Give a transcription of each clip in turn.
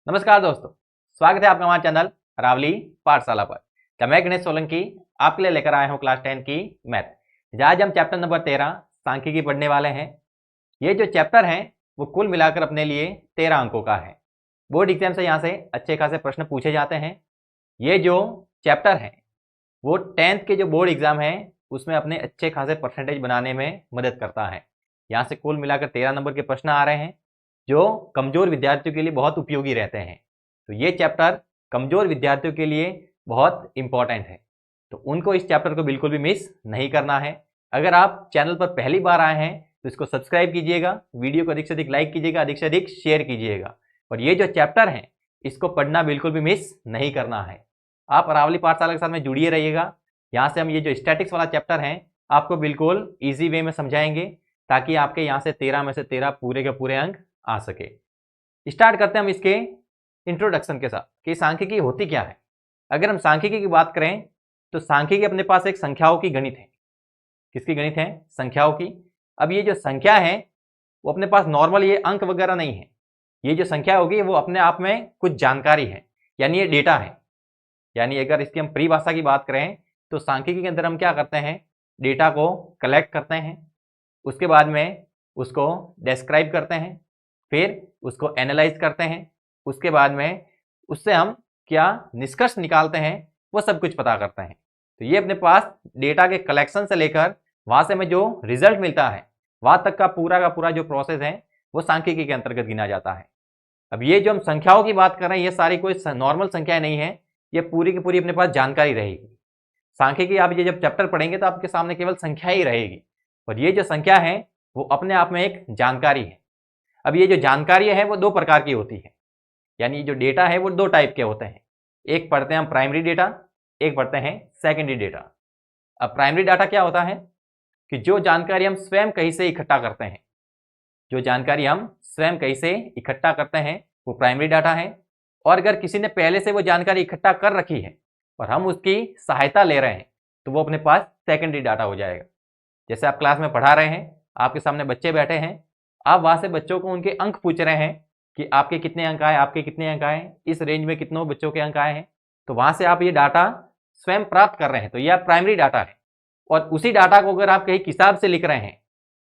नमस्कार दोस्तों, स्वागत है आपका हमारे चैनल रावली पाठशाला पर। जब मैं गणेश सोलंकी आपके लिए लेकर आया हूं क्लास 10 की मैथ। आज हम चैप्टर नंबर 13 सांख्यिकी पढ़ने वाले हैं। ये जो चैप्टर है वो कुल मिलाकर अपने लिए 13 अंकों का है। बोर्ड एग्जाम से यहाँ से अच्छे खासे प्रश्न पूछे जाते हैं। ये जो चैप्टर है वो 10th के जो बोर्ड एग्जाम है उसमें अपने अच्छे खासे परसेंटेज बनाने में मदद करता है। यहाँ से कुल मिलाकर 13 नंबर के प्रश्न आ रहे हैं जो कमजोर विद्यार्थियों के लिए बहुत उपयोगी रहते हैं। तो ये चैप्टर कमजोर विद्यार्थियों के लिए बहुत इंपॉर्टेंट है, तो उनको इस चैप्टर को बिल्कुल भी मिस नहीं करना है। अगर आप चैनल पर पहली बार आए हैं तो इसको सब्सक्राइब कीजिएगा, वीडियो को अधिक से अधिक लाइक कीजिएगा, अधिक से अधिक शेयर कीजिएगा। और ये जो चैप्टर है इसको पढ़ना बिल्कुल भी मिस नहीं करना है। आप अरावली पाठशाला के साथ में जुड़िए रहिएगा। यहाँ से हम ये जो स्टैटिक्स वाला चैप्टर है आपको बिल्कुल ईजी वे में समझाएंगे ताकि आपके यहाँ से 13 में से 13 पूरे के पूरे अंक आ सके। स्टार्ट करते हैं हम इसके इंट्रोडक्शन के साथ कि सांख्यिकी होती क्या है। अगर हम सांख्यिकी की बात करें तो सांख्यिकी अपने पास एक संख्याओं की गणित है। किसकी गणित है? संख्याओं की। अब ये जो संख्या है वो अपने पास नॉर्मल ये अंक वगैरह नहीं है। ये जो संख्या होगी वो अपने आप में कुछ जानकारी है, यानी ये डेटा है। यानी अगर इसकी हम परिभाषा की बात करें तो सांख्यिकी के अंदर हम क्या करते हैं, डेटा को कलेक्ट करते हैं, उसके बाद में उसको डिस्क्राइब करते हैं, फिर उसको एनालाइज करते हैं, उसके बाद में उससे हम क्या निष्कर्ष निकालते हैं वो सब कुछ पता करते हैं। तो ये अपने पास डेटा के कलेक्शन से लेकर वहां से हमें जो रिजल्ट मिलता है वहां तक का पूरा जो प्रोसेस है वो सांख्यिकी के अंतर्गत गिना जाता है। अब ये जो हम संख्याओं की बात कर रहे हैं ये सारी कोई नॉर्मल संख्याएं नहीं है, ये पूरी की पूरी अपने पास जानकारी रहेगी। सांख्यिकी आप ये जब चैप्टर पढ़ेंगे तो आपके सामने केवल संख्या ही रहेगी, और ये जो संख्या है वो अपने आप में एक जानकारी है। अब ये जो जानकारी है वो दो प्रकार की होती है, यानी जो डेटा है वो दो टाइप के होते हैं। एक पढ़ते हैं हम प्राइमरी डेटा, एक पढ़ते हैं सेकेंडरी डेटा। अब प्राइमरी डाटा क्या होता है कि जो जानकारी हम स्वयं कहीं से इकट्ठा करते हैं, जो जानकारी हम स्वयं कहीं से इकट्ठा करते हैं वो प्राइमरी डाटा है। और अगर किसी ने पहले से वो जानकारी इकट्ठा कर रखी है और हम उसकी सहायता ले रहे हैं तो वो अपने पास सेकेंडरी डाटा हो जाएगा। जैसे आप क्लास में पढ़ा रहे हैं, आपके सामने बच्चे बैठे हैं, आप वहां से बच्चों को उनके अंक पूछ रहे हैं कि आपके कितने अंक आए, आपके कितने अंक आए, इस रेंज में कितनों बच्चों के अंक आए हैं। तो वहां से आप ये डाटा स्वयं प्राप्त कर रहे हैं, तो यह प्राइमरी डाटा है। और उसी डाटा को अगर आप कहीं किताब से लिख रहे हैं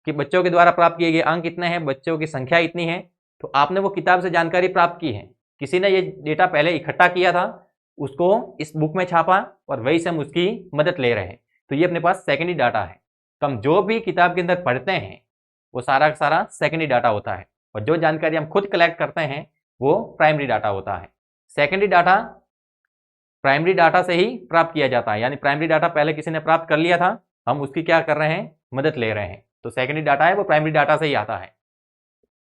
कि बच्चों के द्वारा प्राप्त किए गए अंक इतने हैं, बच्चों की संख्या इतनी है, तो आपने वो किताब से जानकारी प्राप्त की है। किसी ने ये डेटा पहले इकट्ठा किया था, उसको इस बुक में छापा और वही से हम उसकी मदद ले रहे हैं, तो ये अपने पास सेकेंडरी डाटा है। तो हम जो भी किताब के अंदर पढ़ते हैं वो सारा का सारा सेकेंडरी डाटा होता है, और जो जानकारी हम खुद कलेक्ट करते हैं वो प्राइमरी डाटा होता है। सेकेंडरी डाटा प्राइमरी डाटा से ही प्राप्त किया जाता है, यानी प्राइमरी डाटा पहले किसी ने प्राप्त कर लिया था, हम उसकी क्या कर रहे हैं, मदद ले रहे हैं। तो सेकेंडरी डाटा है वो प्राइमरी डाटा से ही आता है।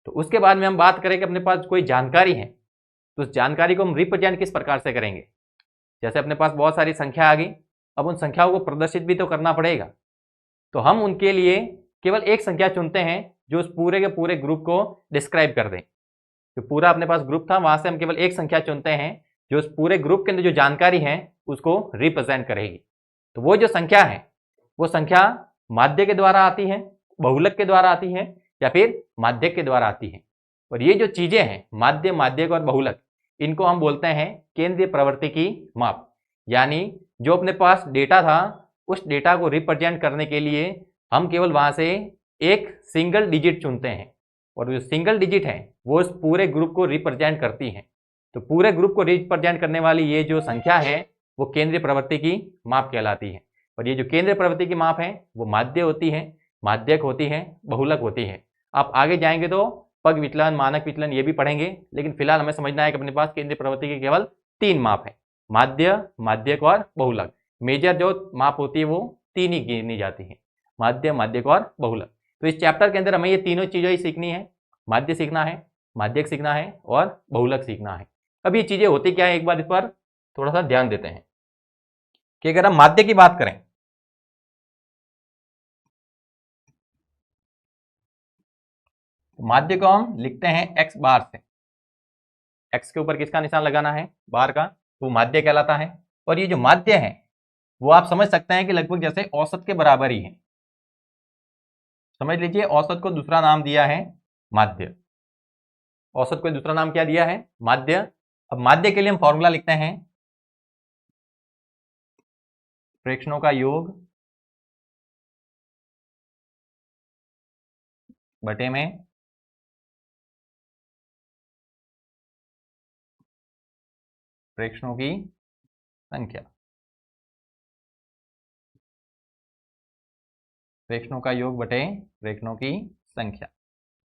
तो उसके बाद में हम बात करें कि अपने पास कोई जानकारी है तो उस जानकारी को हम रिप्रेजेंट किस प्रकार से करेंगे। जैसे अपने पास बहुत सारी संख्या आ गई, अब उन संख्याओं को प्रदर्शित भी तो करना पड़ेगा, तो हम उनके लिए केवल एक संख्या चुनते हैं जो उस पूरे के पूरे ग्रुप को डिस्क्राइब कर दें। जो पूरा अपने पास ग्रुप था वहां से हम केवल एक संख्या चुनते हैं जो उस पूरे ग्रुप के अंदर जो जानकारी है उसको रिप्रेजेंट करेगी। तो वो जो संख्या है वो संख्या माध्य के द्वारा आती है, बहुलक के द्वारा आती है, या फिर माध्यक के द्वारा आती है। और ये जो चीजें हैं माध्य, माध्यक और बहुलक, इनको हम बोलते हैं केंद्रीय प्रवृत्ति की माप। यानी जो अपने पास डेटा था उस डेटा को रिप्रेजेंट करने के लिए हम केवल वहां से एक सिंगल डिजिट चुनते हैं, और जो सिंगल डिजिट है वो उस पूरे ग्रुप को रिप्रेजेंट करती है। तो पूरे ग्रुप को रिप्रेजेंट करने वाली ये जो संख्या है वो केंद्रीय प्रवृत्ति की माप कहलाती है। और ये जो केंद्रीय प्रवृत्ति की माप है वो माध्य होती है, माध्यक होती है, बहुलक होती है। आप आगे जाएंगे तो पग विचलन, मानक विचलन ये भी पढ़ेंगे, लेकिन फिलहाल हमें समझना है कि अपने पास केंद्रीय प्रवृत्ति की केवल 3 माप है, माध्य, माध्यक और बहुलक। मेजर जो माप होती है वो 3 ही गिनी जाती है, माध्य, माध्यक और बहुलक। तो इस चैप्टर के अंदर हमें ये तीनों चीजें ही सीखनी है, माध्य सीखना है, माध्यक सीखना है और बहुलक सीखना है। अब ये चीजें होती क्या है एक बार इस पर थोड़ा सा ध्यान देते हैं कि अगर हम माध्य की बात करें तो माध्य को हम लिखते हैं x बार से। x के ऊपर किसका निशान लगाना है? बार का, तो माध्य कहलाता है। और ये जो माध्य है वो आप समझ सकते हैं कि लगभग जैसे औसत के बराबर ही है। समझ लीजिए औसत को दूसरा नाम दिया है माध्य। औसत को दूसरा नाम क्या दिया है? माध्य। अब माध्य के लिए हम फॉर्मूला लिखते हैं प्रेक्षणों का योग बटे में प्रेक्षणों की संख्या। प्रेक्षणों का योग बटे प्रेक्षणों की संख्या।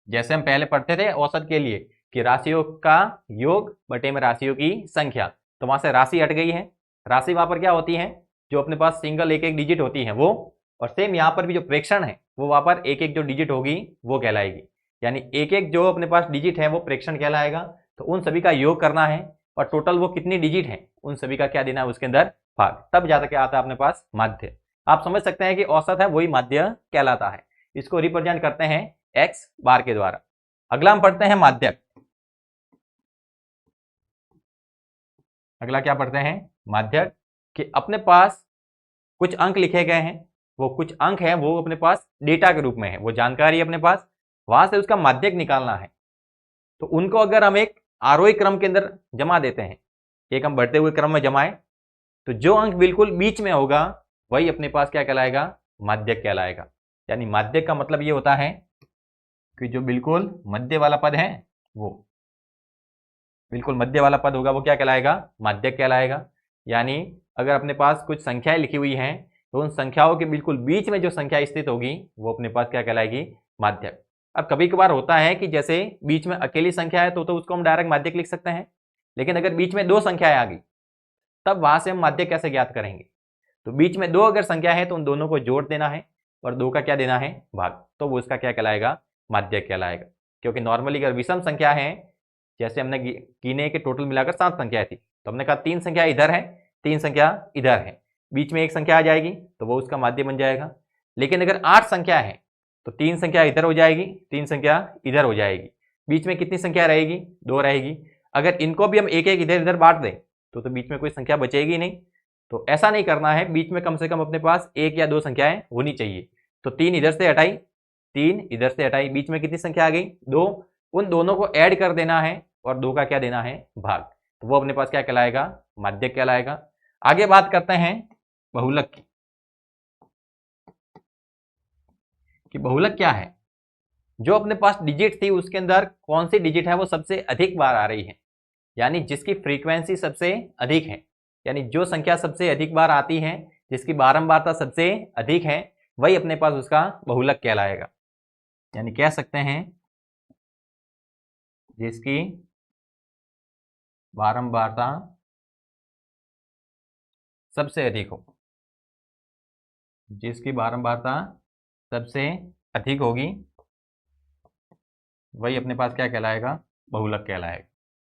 जैसे हम पहले पढ़ते थे औसत के लिए कि राशियों का योग बटे में राशियों की संख्या, तो वहां से राशि हट गई है। राशि वहां पर क्या होती है? जो अपने पास सिंगल एक एक डिजिट होती है वो, और सेम यहाँ पर भी जो प्रेक्षण है वो वहां पर एक एक जो डिजिट होगी वो कहलाएगी। यानी एक एक जो अपने पास डिजिट है वो प्रेक्षण कहलाएगा। तो उन सभी का योग करना है और टोटल वो कितनी डिजिट है उन सभी का क्या देना है उसके अंदर? भाग। तब जाकर के आता है अपने पास माध्य। आप समझ सकते हैं कि औसत है वही माध्य कहलाता है। इसको रिप्रेजेंट करते हैं x बार के द्वारा। अगला हम पढ़ते हैं माध्यक। अगला क्या पढ़ते हैं? माध्यक। कि अपने पास कुछ अंक लिखे गए हैं, वो कुछ अंक है वो अपने पास डेटा के रूप में है, वो जानकारी अपने पास, वहां से उसका माध्यक निकालना है। तो उनको अगर हम एक आरोही क्रम के अंदर जमा देते हैं, एक हम बढ़ते हुए क्रम में जमाए, तो जो अंक बिल्कुल बीच में होगा वही अपने पास क्या कहलाएगा? माध्यक कहलाएगा। यानी माध्यक का मतलब ये होता है कि जो बिल्कुल मध्य वाला पद है वो बिल्कुल मध्य वाला पद होगा वो क्या कहलाएगा? माध्यक कहलाएगा। यानी अगर अपने पास कुछ संख्याएं लिखी हुई हैं तो उन संख्याओं के बिल्कुल बीच में जो संख्या स्थित होगी वो अपने पास क्या कहलाएगी? माध्यक। अब कभी कभार होता है कि जैसे बीच में अकेली संख्या है तो उसको हम डायरेक्ट माध्यक लिख सकते हैं, लेकिन अगर बीच में दो संख्याएं आ गई तब वहां से हम माध्यक कैसे ज्ञात करेंगे? तो बीच में दो अगर संख्या है तो उन दोनों को जोड़ देना है और दो का क्या देना है? भाग। तो वो उसका क्या कहलाएगा? माध्यक कहलाएगा। क्योंकि नॉर्मली अगर विषम संख्या है, जैसे हमने गिने के टोटल मिलाकर 7 संख्या थी, तो हमने कहा 3 संख्या इधर है 3 संख्या इधर है, बीच में एक संख्या आ जाएगी तो वो उसका माध्य बन जाएगा। लेकिन अगर 8 संख्या है तो 3 संख्या इधर हो जाएगी 3 संख्या इधर हो जाएगी, बीच में कितनी संख्या रहेगी? 2 रहेगी। अगर इनको भी हम एक एक इधर इधर बांट दें तो बीच में कोई संख्या बचेगी नहीं। तो ऐसा नहीं करना है, बीच में कम से कम अपने पास एक या दो संख्याएं होनी चाहिए। तो 3 इधर से हटाई 3 इधर से हटाई, बीच में कितनी संख्या आ गई? 2। उन दोनों को ऐड कर देना है और 2 का क्या देना है? भाग। तो वो अपने पास क्या कहलाएगा? माध्यक कहलाएगा। आगे बात करते हैं बहुलक की, कि बहुलक क्या है? जो अपने पास डिजिट थी उसके अंदर कौन सी डिजिट है वो सबसे अधिक बार आ रही है, यानी जिसकी फ्रीक्वेंसी सबसे अधिक है, यानी जो संख्या सबसे अधिक बार आती है, जिसकी बारंबारता सबसे अधिक है, वही अपने पास उसका बहुलक कहलाएगा। यानी कह सकते हैं जिसकी बारंबारता सबसे अधिक हो, जिसकी बारंबारता सबसे अधिक होगी वही अपने पास क्या कहलाएगा? बहुलक कहलाएगा।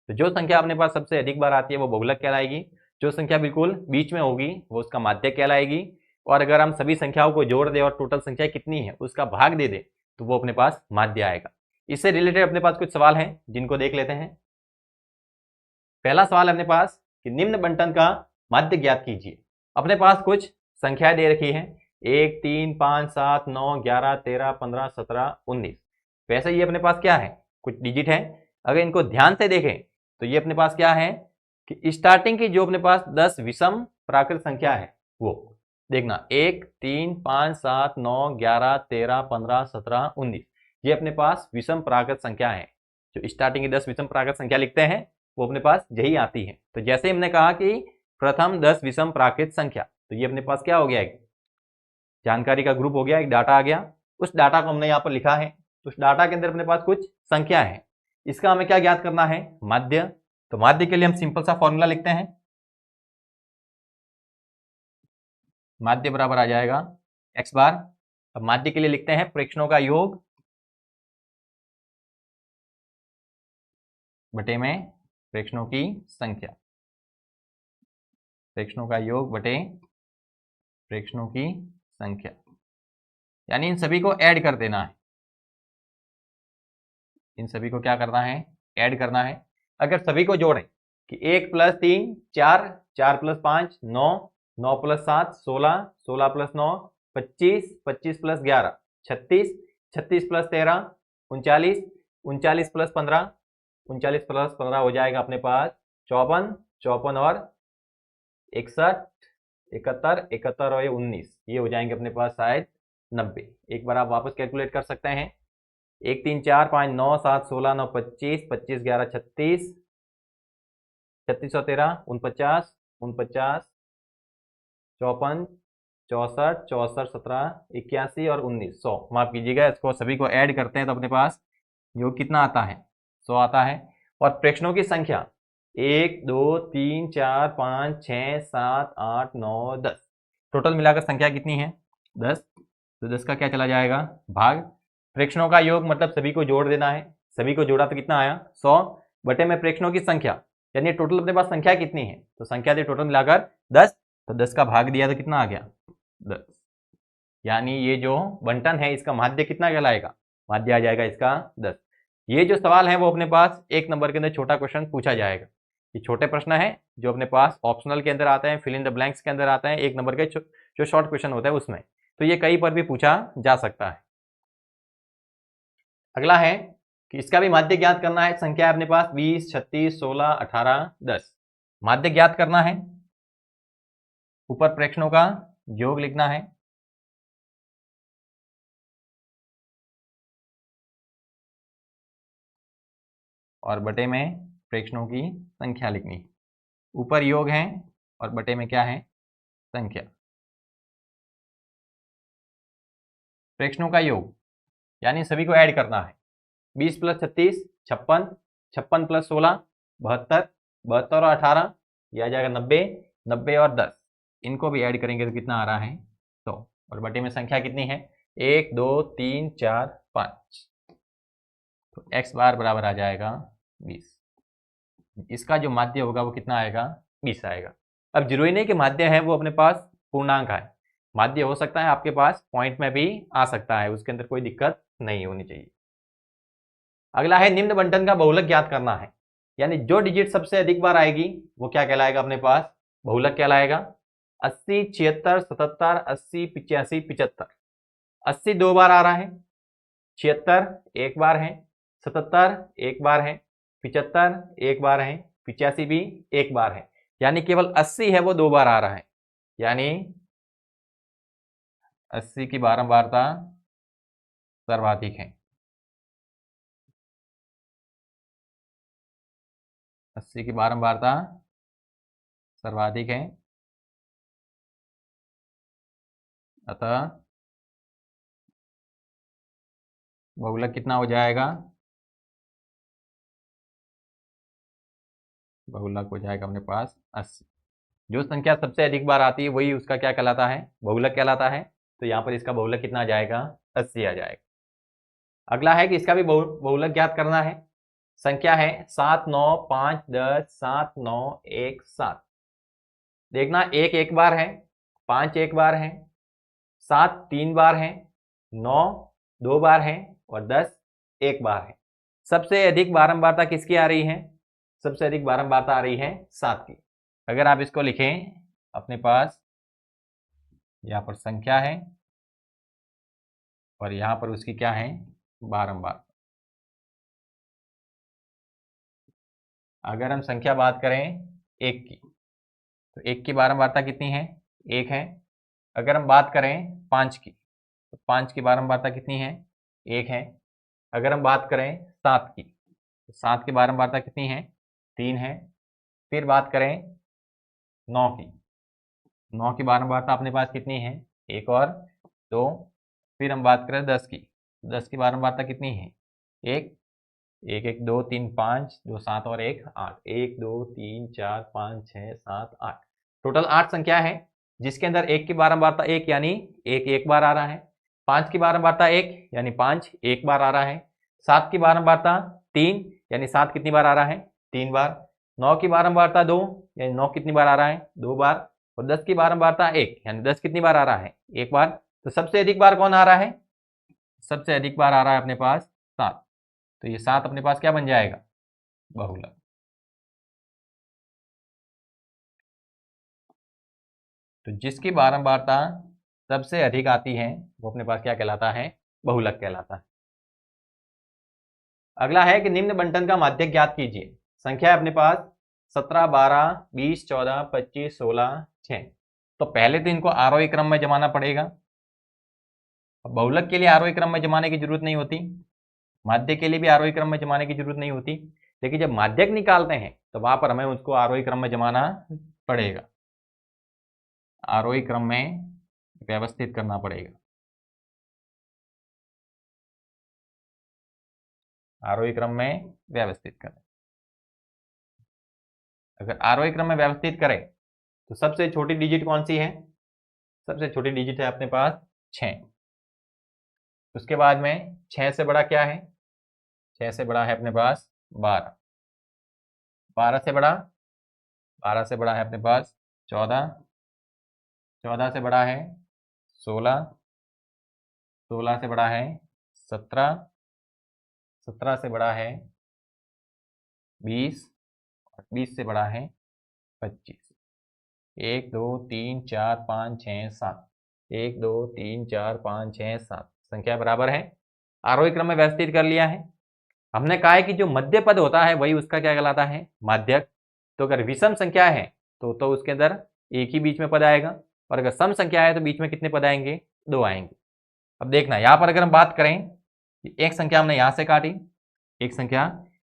तो जो संख्या अपने पास सबसे अधिक बार आती है वो बहुलक कहलाएगी, जो संख्या बिल्कुल बीच में होगी वो उसका माध्यक कहलाएगी, और अगर हम सभी संख्याओं को जोड़ दें और टोटल संख्या कितनी है उसका भाग दे दें तो वो अपने पास माध्य आएगा। इससे रिलेटेड अपने पास कुछ सवाल हैं जिनको देख लेते हैं। पहला सवाल है अपने पास कि निम्न बंटन का माध्य ज्ञात कीजिए। अपने पास कुछ संख्याएं दे रखी हैं 1 3 5 7 9 11 13 15 17 19। वैसे ये अपने पास क्या है? कुछ डिजिट है। अगर इनको ध्यान से देखें तो ये अपने पास क्या है कि स्टार्टिंग की जो अपने पास 10 विषम प्राकृत संख्या है वो देखना 1 3 5 7 9 11 13 15 17 19, ये अपने पास विषम प्राकृत संख्या है। जो स्टार्टिंग की 10 विषम प्राकृत संख्या लिखते हैं वो अपने पास यही आती है। तो जैसे हमने कहा कि प्रथम 10 विषम प्राकृत संख्या, तो ये अपने पास क्या हो गया? एक जानकारी का ग्रुप हो गया, एक डाटा आ गया। उस डाटा को हमने यहाँ पर लिखा है, तो उस डाटा के अंदर अपने पास कुछ संख्या है, इसका हमें क्या ज्ञात करना है? माध्य। तो माध्य के लिए हम सिंपल सा फॉर्मूला लिखते हैं, माध्य बराबर आ जाएगा x बार। अब माध्य के लिए लिखते हैं प्रेक्षणों का योग बटे में प्रेक्षणों की संख्या, प्रेक्षणों का योग बटे प्रेक्षणों की संख्या। यानी इन सभी को ऐड कर देना है, इन सभी को क्या करना है? ऐड करना है। अगर सभी को जोड़ें कि 1 + 3 4, 4 + 5 9, 9 + 7 16, 16 + 9 25, 25 + 11 36, 36 + 13 39, 39 + 15 39 प्लस 15 हो जाएगा अपने पास 54, 54 और 61, 71, 71 और 19, ये हो जाएंगे अपने पास शायद 90। एक बार आप वापस कैलकुलेट कर सकते हैं। 1 3 4 5 9 7 16 9 25, 25 11 36, 36 और 13 49, 49, 54, 64, 64, 17, 81 और 19, 100। माफ कीजिएगा, इसको सभी को ऐड करते हैं तो अपने पास योग कितना आता है, 100 आता है। और प्रेक्षणों की संख्या 1 2 3 4 5 6 7 8 9 10, टोटल मिलाकर संख्या कितनी है 10। तो 10 का क्या चला जाएगा भाग प्रेक्षणों का योग, मतलब सभी को जोड़ देना है। सभी को जोड़ा तो कितना आया 100 बटे में प्रेक्षणों की संख्या, यानी टोटल अपने पास संख्या कितनी है, तो संख्या थी टोटल मिलाकर 10, तो 10 का भाग दिया तो कितना आ गया 10। यानी ये जो बंटन है इसका माध्य कितना कहलाएगा, माध्य आ जाएगा इसका 10। ये जो सवाल है वो अपने पास 1 नंबर के अंदर छोटा क्वेश्चन पूछा जाएगा। ये छोटे प्रश्न है जो अपने पास ऑप्शनल के अंदर आते हैं, फिल इन द ब्लैंक्स के अंदर आते हैं, 1 नंबर के जो शॉर्ट क्वेश्चन होता है उसमें, तो ये कहीं पर भी पूछा जा सकता है। अगला है कि इसका भी माध्य ज्ञात करना है। संख्या है अपने पास 20, 36, 16, 18, 10। माध्य ज्ञात करना है, ऊपर प्रेक्षणों का योग लिखना है, और बटे में प्रेक्षणों की संख्या लिखनी है। ऊपर योग है और बटे में क्या है संख्या। प्रेक्षणों का योग यानी सभी को ऐड करना है। 20 प्लस 36 56, 56 प्लस 16 72, 72 और 18 यह आ जाएगा 90, 90 और 10, इनको भी ऐड करेंगे तो कितना आ रहा है 100। और बटे में संख्या कितनी है 1 2 3 4 5, तो x बार बराबर आ जाएगा 20। इसका जो माध्य होगा वो कितना आएगा 20 आएगा। अब जरूरी नहीं कि माध्य है वो अपने पास पूर्णांक है, माध्य हो सकता है आपके पास पॉइंट में भी आ सकता है, उसके अंदर कोई दिक्कत नहीं होनी चाहिए। अगला है निम्न बंटन का बहुलक ज्ञात करना है, यानी जो डिजिट सबसे अधिक बार आएगी वो क्या कहलाएगा अपने पास बहुलक कहलाएगा। 80, 76, 77, 80, 85, 75। 80 2 बार आ रहा है, 76 1 बार है, 77 1 बार है, 75 1 बार है, 85 भी 1 बार है, यानी केवल 80 है वो 2 बार आ रहा है, यानी 80 की बारंबारता सर्वाधिक है। 80 की बारंबारता सर्वाधिक है, अतः बहुलक कितना हो जाएगा, बहुलक हो जाएगा अपने पास 80। जो संख्या सबसे अधिक बार आती है वही उसका क्या कहलाता है बहुलक कहलाता है, तो यहाँ पर इसका बहुलक कितना आ जाएगा 80 आ जाएगा। अगला है कि इसका भी बहुलक ज्ञात करना है। संख्या है 7 9 5 10 7 9 1 7। देखना 1 1 बार है, 5 1 बार है, 7 3 बार है, 9 2 बार है और 10 1 बार है। सबसे अधिक बारंबारता किसकी आ रही है, सबसे अधिक बारंबारता आ रही है 7 की। अगर आप इसको लिखें अपने पास यहाँ पर संख्या है और यहाँ पर उसकी क्या है बारंबार। अगर हम संख्या बात करें 1 की, तो 1 की बारंबारता कितनी है 1 है। अगर हम बात करें 5 की, तो 5 की बारंबारता कितनी है 1 है। अगर हम बात करें 7 की, तो 7 की बारंबारता कितनी है 3 है। फिर बात करें 9 की, 9 की बारंबारता अपने पास कितनी है 1 और 2। फिर हम बात करें 10 की, 10 की बारंबारता कितनी है 1, 1 1 2 3 5 2 7 और 1 8, 1 2 3 4 5 6 7 8, टोटल 8 संख्या है, जिसके अंदर 1 की बारंबारता 1 यानी 1 1 बार आ रहा है, 5 की बारंबारता 1 यानी 5 1 बार आ रहा है, 7 की बारंबारता 3 यानी 7 कितनी बार आ रहा है 3 बार, 9 की बारंबारता 2 यानी 9 कितनी बार आ रहा है 2 बार, और 10 की बारंबारता 1 यानी 10 कितनी बार आ रहा है 1 बार। तो सबसे अधिक बार कौन आ रहा है, सबसे अधिक बार आ रहा है अपने पास 7, तो ये 7 अपने पास क्या बन जाएगा बहुलक। तो जिसकी बारंबारता सबसे अधिक आती है वो अपने पास क्या कहलाता है बहुलक कहलाता है। अगला है कि निम्न बंटन का माध्यक ज्ञात कीजिए। संख्या है अपने पास 17, 12, 20, 14, 25, 16, 6। तो पहले तो इनको आरोही क्रम में जमाना पड़ेगा। बहुलक के लिए आरोही क्रम में जमाने की जरूरत नहीं होती, माध्य के लिए भी आरोही क्रम में जमाने की जरूरत नहीं होती, लेकिन जब माध्यक निकालते हैं तो वहां पर हमें उसको आरोही क्रम में जमाना पड़ेगा, आरोही क्रम में व्यवस्थित करना पड़ेगा। आरोही क्रम में व्यवस्थित करें। अगर आरोही क्रम में व्यवस्थित करें तो सबसे छोटी डिजिट कौन सी है? सबसे छोटी डिजिट है अपने पास 6। उसके बाद में 6 से बड़ा क्या है? 6 से बड़ा है अपने पास 12। 12 से बड़ा, 12 से बड़ा है अपने पास 14। 14 से बड़ा है 16। 16 से बड़ा है 17। 17 से बड़ा है 20। और 20 से बड़ा है 25। 1 2 3 4 5 6 7। 1 2 3 4 5 6 7 संख्या बराबर है। आरोही क्रम में व्यवस्थित कर लिया है। हमने कहा है कि जो मध्य पद होता है वही उसका क्या कहलाता है? माध्यक। तो अगर विषम संख्या है तो उसके अंदर एक ही बीच में पद आएगा, और अगर सम संख्या है तो बीच में कितने पद आएंगे? 2 आएंगे। अब देखना यहां पर अगर हम बात करें, एक संख्या हमने यहां से काटी, एक संख्या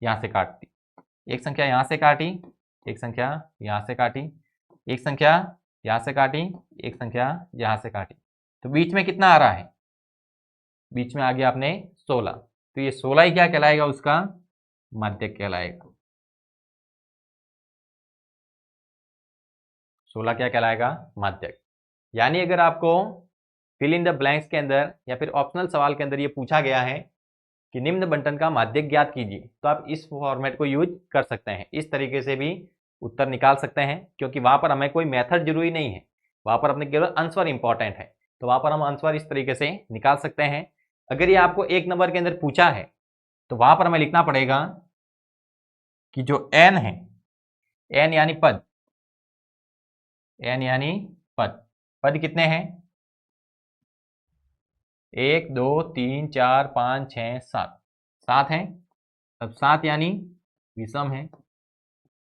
यहां से काट दी, एक संख्या यहां से काटी, एक संख्या यहां से काटी, एक संख्या यहां से काटी, एक संख्या यहां से काटी, तो बीच में कितना आ रहा है? बीच में आ गया अपने 16। तो ये 16 ही क्या कहलाएगा? उसका माध्यक कहलाएगा। 16 क्या कहलाएगा? माध्यक। यानी अगर आपको फिल इन द ब्लैंक्स के अंदर या फिर ऑप्शनल सवाल के अंदर ये पूछा गया है कि निम्न बंटन का माध्यक ज्ञात कीजिए, तो आप इस फॉर्मेट को यूज कर सकते हैं। इस तरीके से भी उत्तर निकाल सकते हैं, क्योंकि वहां पर हमें कोई मेथड जरूरी नहीं है, वहां पर अपने केवल आंसर इंपॉर्टेंट है। तो वहां पर हम आंसर इस तरीके से निकाल सकते हैं। अगर ये आपको 1 नंबर के अंदर पूछा है तो वहां पर हमें लिखना पड़ेगा कि जो n है, n यानी पद, n यानी पद, पद कितने हैं? 1 2 3 4 5 6 7, 7 हैं। अब 7 यानी विषम है।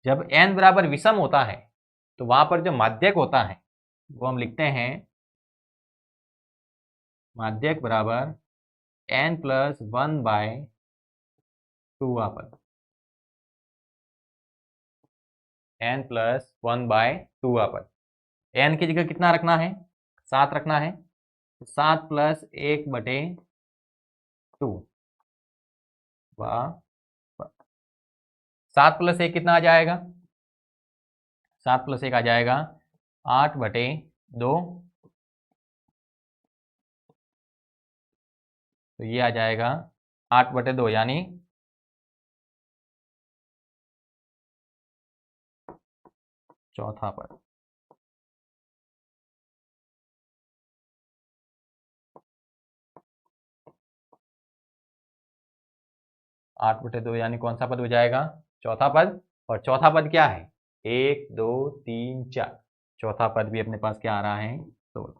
जब n बराबर विषम होता है तो वहां पर जो माध्यक होता है वो हम लिखते हैं माध्यक बराबर n प्लस 1/2 पद, n प्लस 1/2 पद। n की जगह कितना रखना है? 7 रखना है। 7 प्लस 1/2 7 प्लस 1 कितना आ जाएगा? 7 प्लस 1 आ जाएगा 8/2। तो ये आ जाएगा 8/2 यानी 4था पद। आठ बटे दो यानी कौन सा पद हो जाएगा? 4था पद। और चौथा पद क्या है? 1 2 3 4। चौथा पद भी अपने पास क्या आ रहा है? 16।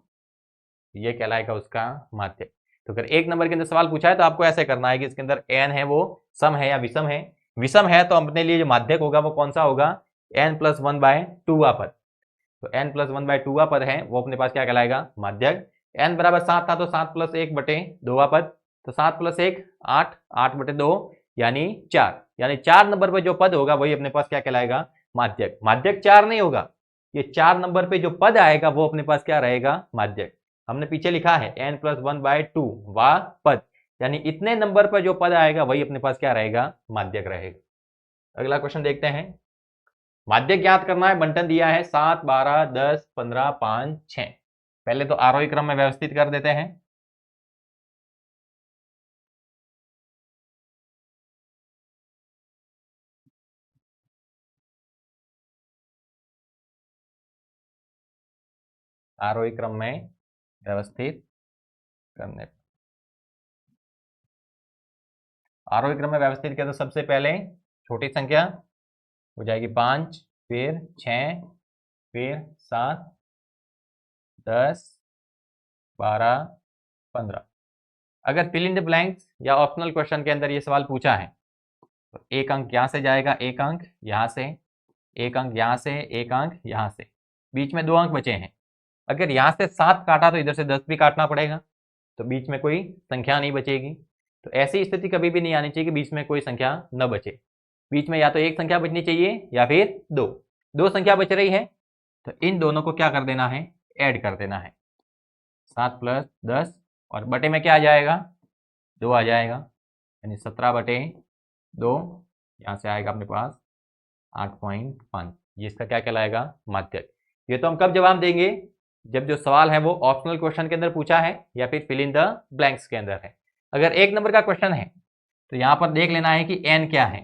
ये कहलाएगा उसका माध्यक। तो अगर 1 नंबर के अंदर सवाल पूछा है तो आपको ऐसे करना है कि इसके अंदर n है वो सम है या विषम है। विषम है तो अपने लिए जो माध्यक होगा वो कौन सा होगा? n प्लस 1/2 पद। तो n प्लस 1/2 पद है वो अपने पास क्या कहलाएगा? माध्यक। n बराबर 7 था तो 7 प्लस 1/2 पद, तो 7 प्लस 1 8, 8/2 यानी 4। यानी 4 नंबर पर जो पद होगा वही अपने पास क्या कहलाएगा? माध्यक। माध्यक 4 नहीं होगा, ये 4 नंबर पे जो पद आएगा वो अपने पास क्या रहेगा? माध्यक। हमने पीछे लिखा है n प्लस 1/2 वा पद, यानी इतने नंबर पर जो पद आएगा वही अपने पास क्या रहेगा? माध्यक रहेगा। अगला क्वेश्चन देखते हैं। माध्यक ज्ञात करना है। बंटन दिया है 7 12 10 15 5 6। पहले तो आरोही क्रम में व्यवस्थित कर देते हैं। आरोही क्रम में व्यवस्थित करने, आरोही क्रम में व्यवस्थित किया तो सबसे पहले छोटी संख्या हो जाएगी 5, फिर 6, फिर 7 10 12 15। अगर फिल इन द ब्लैंक्स या ऑप्शनल क्वेश्चन के अंदर ये सवाल पूछा है तो एक अंक यहाँ से जाएगा, एक अंक यहाँ से, एक अंक यहाँ से, एक अंक यहाँ से, बीच में 2 अंक बचे हैं। अगर यहाँ से 7 काटा तो इधर से 10 भी काटना पड़ेगा, तो बीच में कोई संख्या नहीं बचेगी। तो ऐसी स्थिति कभी भी नहीं आनी चाहिए कि बीच में कोई संख्या न बचे। बीच में या तो एक संख्या बचनी चाहिए या फिर दो संख्या बच रही है, तो इन दोनों को क्या कर देना है, ऐड कर देना है। 7 + 10 और बटे में क्या आ जाएगा, 2 आ जाएगा, यानी 17/2। यहाँ से आएगा अपने पास 8.5। ये इसका क्या कहलाएगा, माध्यक। ये तो हम कब जवाब देंगे, जब जो सवाल है वो ऑप्शनल क्वेश्चन के अंदर पूछा है या फिर फिल इन द ब्लैंक्स के अंदर है। अगर 1 नंबर का क्वेश्चन है तो यहाँ पर देख लेना है कि n क्या है।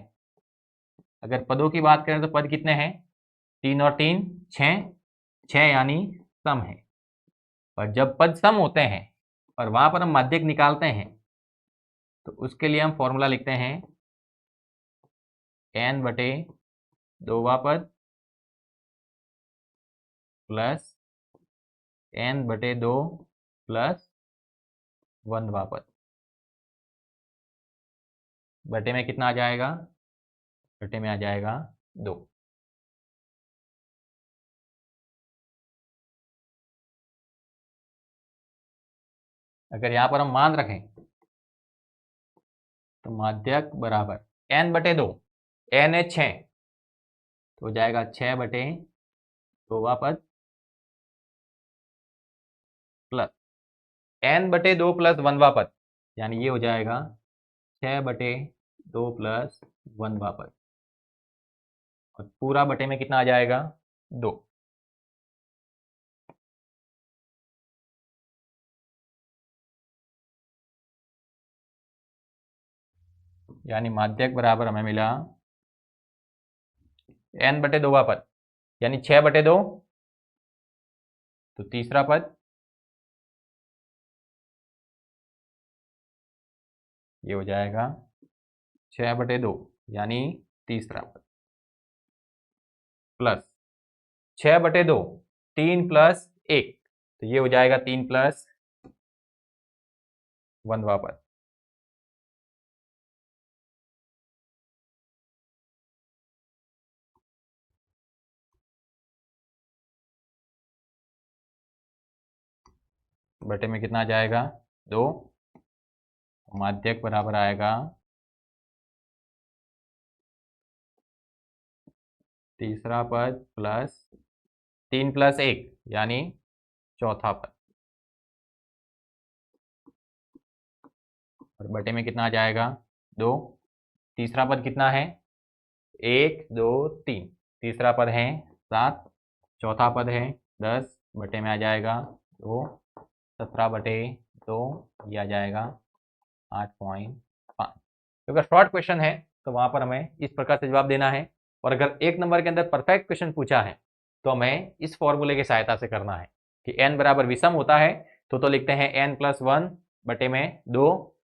अगर पदों की बात करें तो पद कितने हैं, 3 और 3 6 यानी सम है। और जब पद सम होते हैं और वहां पर हम माध्यक निकालते हैं तो उसके लिए हम फॉर्मूला लिखते हैं n/2 पद प्लस n/2 प्लस 1 पद। बटे में कितना आ जाएगा, बटे में आ जाएगा 2। अगर यहां पर हम मान रखें तो माध्यक बराबर n/2, n है 6 तो हो जाएगा 6/2 पद प्लस n/2 प्लस 1 पद, यानी ये हो जाएगा 6/2 प्लस 1 पद, और पूरा बटे में कितना आ जाएगा, 2। यानी माध्यक बराबर हमें मिला n/2 पद, यानी 6/2, तो तीसरा पद ये हो जाएगा 6/2, यानी तीसरा पद प्लस 6/2 3 + 1, तो ये हो जाएगा 3 + 1 पद। बटे में कितना आ जाएगा, 2। माध्यक बराबर आएगा तीसरा पद प्लस 3 + 1 यानी चौथा पद, और बटे में कितना आ जाएगा, 2। तीसरा पद कितना है, 1 2 3, तीसरा पद है 7, चौथा पद है 10, बटे में आ जाएगा 2, 17/2, ये आ जाएगा 8.5। अगर शॉर्ट क्वेश्चन है तो वहां पर हमें इस प्रकार से जवाब देना है, और अगर 1 नंबर के अंदर परफेक्ट क्वेश्चन पूछा है तो हमें इस फॉर्मूले की सहायता से करना है कि n बराबर विषम होता है तो लिखते हैं n + 1 बटे में 2।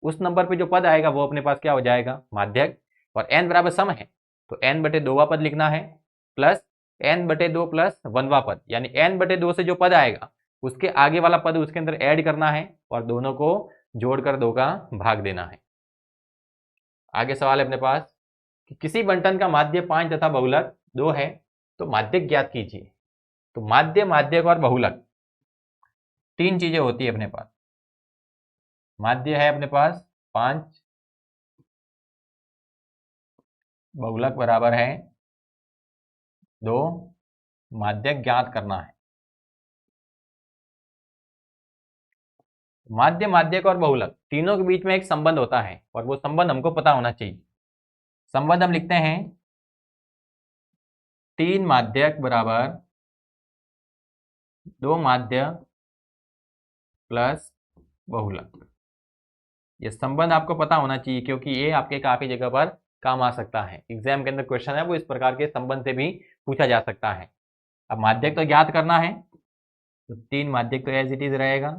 उस नंबर पे जो पद आएगा वो अपने पास क्या हो जाएगा, माध्यक। और n बराबर सम है तो n/2 पद लिखना है, प्लस n/2 प्लस 1 पद, यानी n/2 से जो पद आएगा उसके आगे वाला पद उसके अंदर ऐड करना है और दोनों को जोड़कर 2 का भाग देना है। आगे सवाल है अपने पास कि किसी बंटन का माध्य 5 तथा बहुलक 2 है तो माध्यक ज्ञात कीजिए। तो माध्य, माध्यक और बहुलक 3 चीजें होती है अपने पास। माध्य है अपने पास 5, बहुलक बराबर है 2, माध्यक ज्ञात करना है। माध्य, माध्यक और बहुलक तीनों के बीच में एक संबंध होता है और वो संबंध हमको पता होना चाहिए। संबंध हम लिखते हैं 3 माध्यक बराबर 2 माध्य प्लस बहुलक। ये संबंध आपको पता होना चाहिए क्योंकि ये आपके काफी जगह पर काम आ सकता है। एग्जाम के अंदर क्वेश्चन है वो इस प्रकार के संबंध से भी पूछा जा सकता है। अब माध्यक तो ज्ञात करना है तो 3 माध्यक तो एज इट इज रहेगा,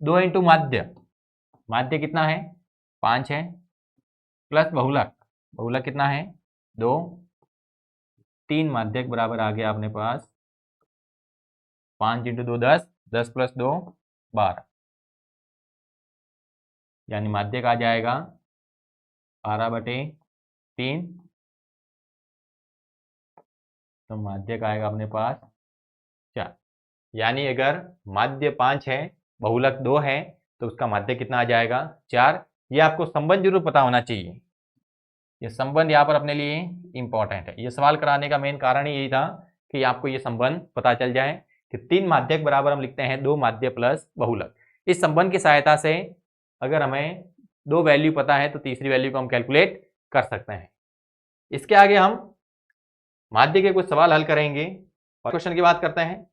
2 इंटू माध्य, माध्य कितना है 5 है, प्लस बहुलक, बहुलक कितना है 2, 3 माध्यक बराबर आ गया अपने पास 5 इंटू 2 10, 10 + 2 12, यानी माध्यक आ जाएगा 12/3, तो माध्य का आएगा अपने पास 4। यानी अगर माध्य 5 है, बहुलक 2 है, तो उसका माध्य कितना आ जाएगा 4। ये आपको संबंध जरूर पता होना चाहिए। ये संबंध यहाँ पर अपने लिए इंपॉर्टेंट है। ये सवाल कराने का मेन कारण ही यही था कि आपको ये संबंध पता चल जाए कि 3 माध्यक बराबर हम लिखते हैं 2 माध्य प्लस बहुलक। इस संबंध की सहायता से अगर हमें 2 वैल्यू पता है तो तीसरी वैल्यू को हम कैलकुलेट कर सकते हैं। इसके आगे हम माध्य के कुछ सवाल हल करेंगे और क्वेश्चन की बात करते हैं।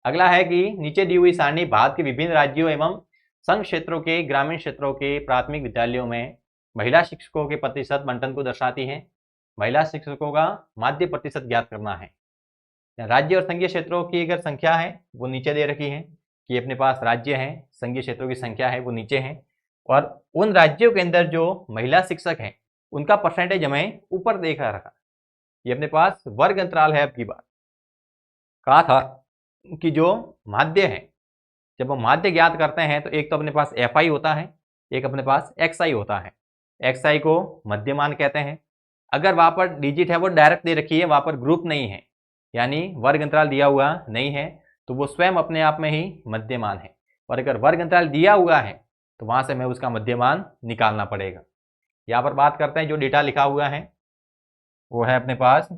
अगला है कि नीचे दी हुई सारणी भारत के विभिन्न राज्यों एवं संघ क्षेत्रों के ग्रामीण क्षेत्रों के प्राथमिक विद्यालयों में महिला शिक्षकों के प्रतिशत बंटन को दर्शाती है। महिला शिक्षकों का माध्य प्रतिशत ज्ञात करना है। राज्य और संघीय क्षेत्रों की अगर संख्या है वो नीचे दे रखी है कि अपने पास राज्य है, संघीय क्षेत्रों की संख्या है वो नीचे है, और उन राज्यों के अंदर जो महिला शिक्षक हैं उनका परसेंटेज हमें ऊपर देखा रखा। ये अपने पास वर्ग अंतराल है। अब की बात कहा था कि जो माध्य है, जब हम माध्य ज्ञात करते हैं तो एक तो अपने पास FI होता है, एक अपने पास XI होता है। XI को मध्यमान कहते हैं। अगर वहां पर डिजिट है वो डायरेक्ट दे रखी है, वहां पर ग्रुप नहीं है, यानी वर्ग अंतराल दिया हुआ नहीं है, तो वो स्वयं अपने आप में ही मध्यमान है। और अगर वर्ग अंतराल दिया हुआ है तो वहां से हमें उसका मध्यमान निकालना पड़ेगा। यहाँ पर बात करते हैं जो डेटा लिखा हुआ है वो है अपने पास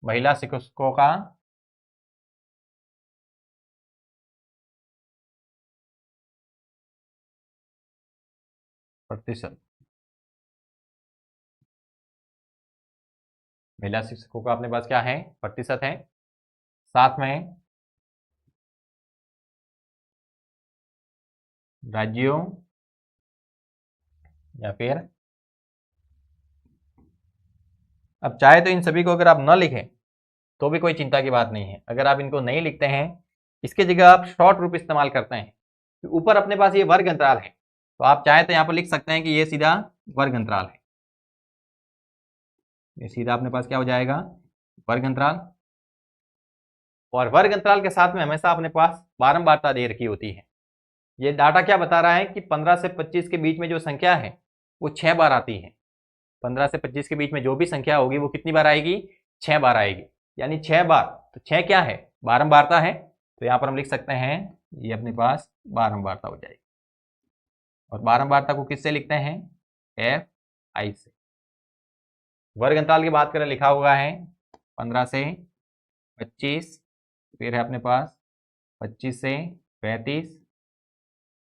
महिला शिक्षकों का प्रतिशत। महिला शिक्षकों का अपने पास क्या है, प्रतिशत है। साथ में राज्यों या फिर, अब चाहे तो इन सभी को अगर आप न लिखें तो भी कोई चिंता की बात नहीं है। अगर आप इनको नहीं लिखते हैं, इसके जगह आप शॉर्ट रूप इस्तेमाल करते हैं, ऊपर अपने पास ये वर्ग अंतराल है, तो आप चाहे तो यहाँ पर लिख सकते हैं कि ये सीधा वर्ग अंतराल है। ये सीधा अपने पास क्या हो जाएगा, वर्ग अंतराल। और वर्ग अंतराल के साथ में हमेशा अपने पास बारंबारता दे रखी होती है। ये डाटा क्या बता रहा है कि 15 से 25 के बीच में जो संख्या है वो 6 बार आती है। 15 से 25 के बीच में जो भी संख्या होगी वो कितनी बार आएगी, 6 बार आएगी। यानी 6 बार, तो 6 क्या है, बारंबारता है। तो यहाँ पर हम लिख सकते हैं ये अपने पास बारंबारता हो जाएगी। और बारंबारता को किससे लिखते हैं, FI से। वर्ग अंतराल की बात करें, लिखा हुआ है 15 से 25, फिर है अपने पास 25 से 35,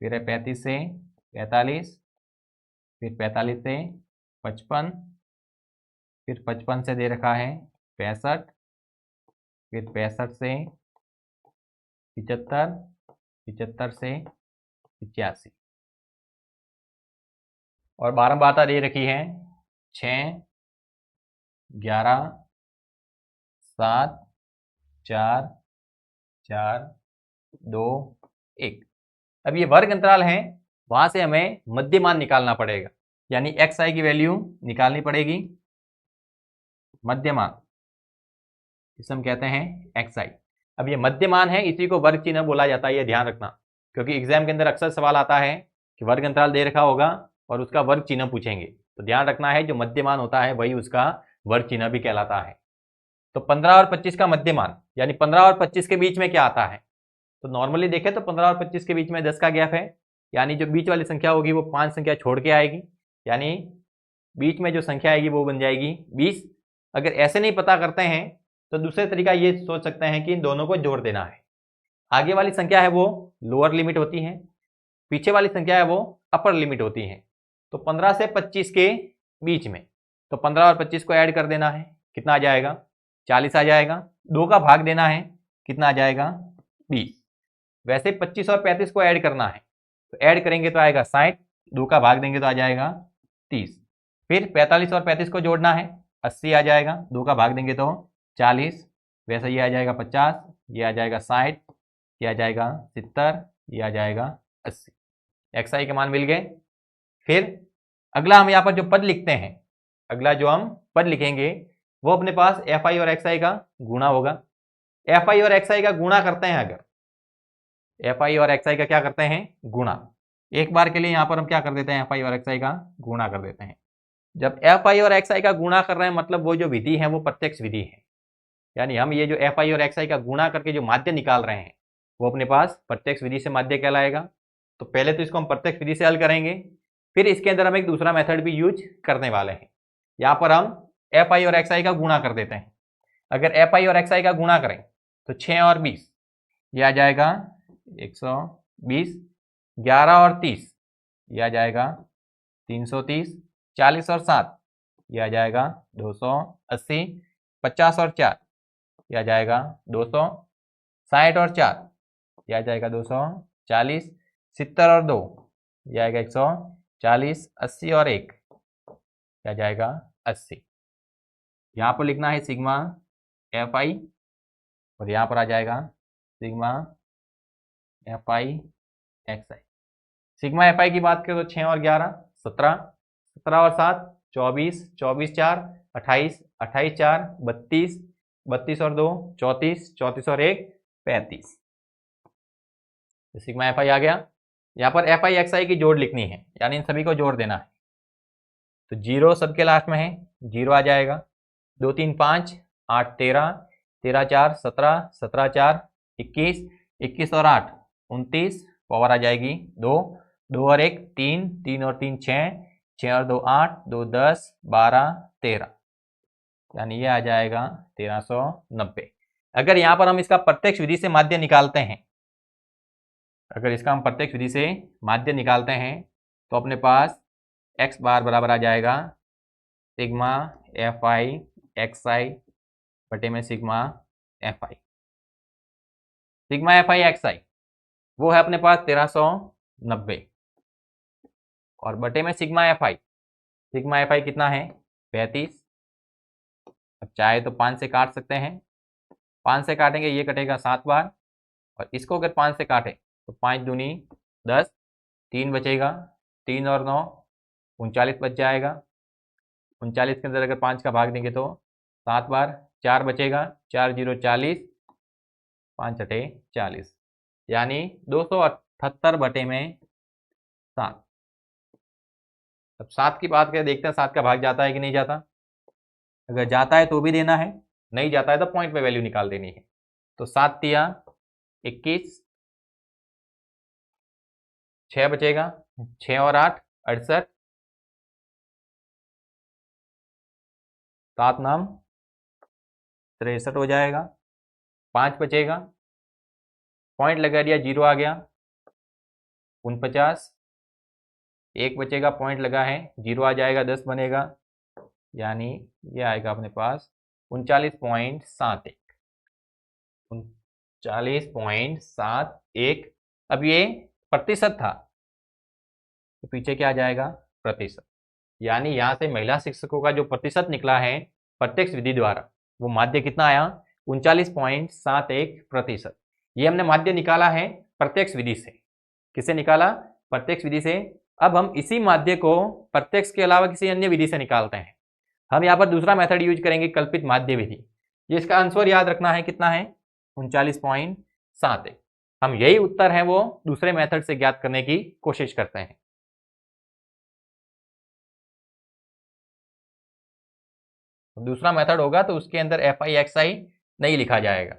फिर है 35 से 45, फिर 45 से 55, फिर 55 से दे रखा है 65, फिर 65 से 75, 75 से 85, और बारंबारता दे रखी है 6, 11, 7, 4, 4, 2, 1। अब ये वर्ग अंतराल है, वहां से हमें मध्यमान निकालना पड़ेगा, यानी XI की वैल्यू निकालनी पड़ेगी। मध्यमान इसे हम कहते हैं XI। अब ये मध्यमान है, इसी को वर्ग चिन्ह बोला जाता है, ये ध्यान रखना, क्योंकि एग्जाम के अंदर अक्सर सवाल आता है कि वर्ग अंतराल दे रखा होगा और उसका वर्ग चिन्ह पूछेंगे, तो ध्यान रखना है जो मध्यमान होता है वही उसका वर्ग चिन्ह भी कहलाता है। तो 15 और 25 का मध्यमान, यानी 15 और 25 के बीच में क्या आता है, तो नॉर्मली देखें तो 15 और 25 के बीच में 10 का गैप है, यानी जो बीच वाली संख्या होगी वो 5 संख्या छोड़ के आएगी, यानी बीच में जो संख्या आएगी वो बन जाएगी 20। अगर ऐसे नहीं पता करते हैं तो दूसरे तरीका ये सोच सकते हैं कि इन दोनों को जोड़ देना है। आगे वाली संख्या है वो लोअर लिमिट होती है, पीछे वाली संख्या है वो अपर लिमिट होती है। तो 15 से 25 के बीच में, तो 15 और 25 को ऐड कर देना है, कितना आ जाएगा, 40 आ जाएगा। 2 का भाग देना है, कितना आ जाएगा, 20। वैसे 25 और 35 को ऐड करना है, तो ऐड करेंगे तो आएगा 60, 2 का भाग देंगे तो आ जाएगा 30। फिर 45 और 35 को जोड़ना है, 80 आ जाएगा, 2 का भाग देंगे तो 40, वैसे ये आ जाएगा 50, ये आ जाएगा 60, ये आ जाएगा 70, ये आ जाएगा 80। XI के मान मिल गए। फिर अगला हम यहाँ पर जो पद लिखते हैं, अगला जो हम पद लिखेंगे वो अपने पास FI और XI का गुणा होगा। FI और XI का गुणा करते हैं, अगर FI और XI का क्या करते हैं, गुणा, एक बार के लिए यहाँ पर हम क्या कर देते हैं, FI और XI का गुणा कर देते हैं। जब FI और XI का गुणा कर रहे हैं मतलब वो जो विधि है वो प्रत्यक्ष विधि है, यानी हम ये जो FI और XI का गुणा करके जो माध्य निकाल रहे हैं वो अपने पास प्रत्यक्ष विधि से माध्य कहलाएगा। तो पहले तो इसको हम प्रत्यक्ष विधि से हल करेंगे, फिर इसके अंदर हम एक दूसरा मेथड भी यूज करने वाले हैं। यहाँ पर हम FI और XI का गुणा कर देते हैं। अगर FI और XI का गुणा करें तो 6 और 20 ये आ जाएगा 120, 11 और 30 ये आ जाएगा 330, 40 और 7 ये आ जाएगा 280, 50 और 4 ये आ जाएगा 200, 60 और 4 ये आ जाएगा 240, 70 और 2 ये आएगा 140, 80 और 1 ये आ जाएगा 80। यहाँ पर लिखना है सिग्मा FI और यहाँ पर आ जाएगा sigma FI XI। Sigma FI की बात करें तो 6 और 11 17, 17 और 7 24, 24 4 28, 28 4 32, 32 और 2 34, 34 और 1 35। सिग्मा FI आ गया। यहाँ पर FI XI की जोड़ लिखनी है, यानी इन सभी को जोड़ देना है। तो 0 सबके लास्ट में है, 0 आ जाएगा। 2 3 5 8 13, 13 4 17, 17 4 21, 21 और 8 29, पावर आ जाएगी 2, 2 और 1 3, 3 और 3 6, 6 और 2 8, 2 10 12 13, यानी ये आ जाएगा 1390। अगर यहाँ पर हम इसका प्रत्यक्ष विधि से माध्य निकालते हैं, अगर इसका हम प्रत्यक्ष विधि से माध्य निकालते हैं तो अपने पास x बार बराबर आ जाएगा सिग्मा FI XI बटे में sigma FI। Sigma FI XI वो है अपने पास 1390 और बटे में सिग्मा FI, सिग्मा FI कितना है 35। अब चाहे तो 5 से काट सकते हैं, 5 से काटेंगे ये कटेगा 7 बार और इसको अगर 5 से काटें तो 5 दूनी 10, 3 बचेगा, 3 और 9 39 बच जाएगा। 39 के अंदर अगर 5 का भाग देंगे तो 7 बार, 4 बचेगा, 4 0 40, 5 अटे 40, यानी 278 बटे में 7। अब 7 की बात करें, देखते हैं 7 का भाग जाता है कि नहीं जाता। अगर जाता है तो भी देना है, नहीं जाता है तो पॉइंट पे वैल्यू निकाल देनी है। तो 7 तिया 21, 6 बचेगा, 6 और 8 68, 7 नाम 63 हो जाएगा। 5 बचेगा, पॉइंट लगा दिया, 0 आ गया 49, 1 बचेगा, पॉइंट लगा है 0 आ जाएगा, 10 बनेगा, यानी ये आएगा अपने पास 39.71, 39.71। अब ये प्रतिशत था तो पीछे क्या आ जाएगा प्रतिशत, यानी यहाँ से महिला शिक्षकों का जो प्रतिशत निकला है प्रत्यक्ष विधि द्वारा वो माध्य कितना आया 39.71%। ये हमने माध्य निकाला है प्रत्यक्ष विधि से। किससे निकाला? प्रत्यक्ष विधि से। अब हम इसी माध्य को प्रत्यक्ष के अलावा किसी अन्य विधि से निकालते हैं। हम यहाँ पर दूसरा मेथड यूज करेंगे, कल्पित माध्य विधि। जिसका आंसर याद रखना है कितना है 39.71। हम यही उत्तर है वो दूसरे मेथड से ज्ञात करने की कोशिश करते हैं। दूसरा मेथड होगा तो उसके अंदर FI XI नहीं लिखा जाएगा।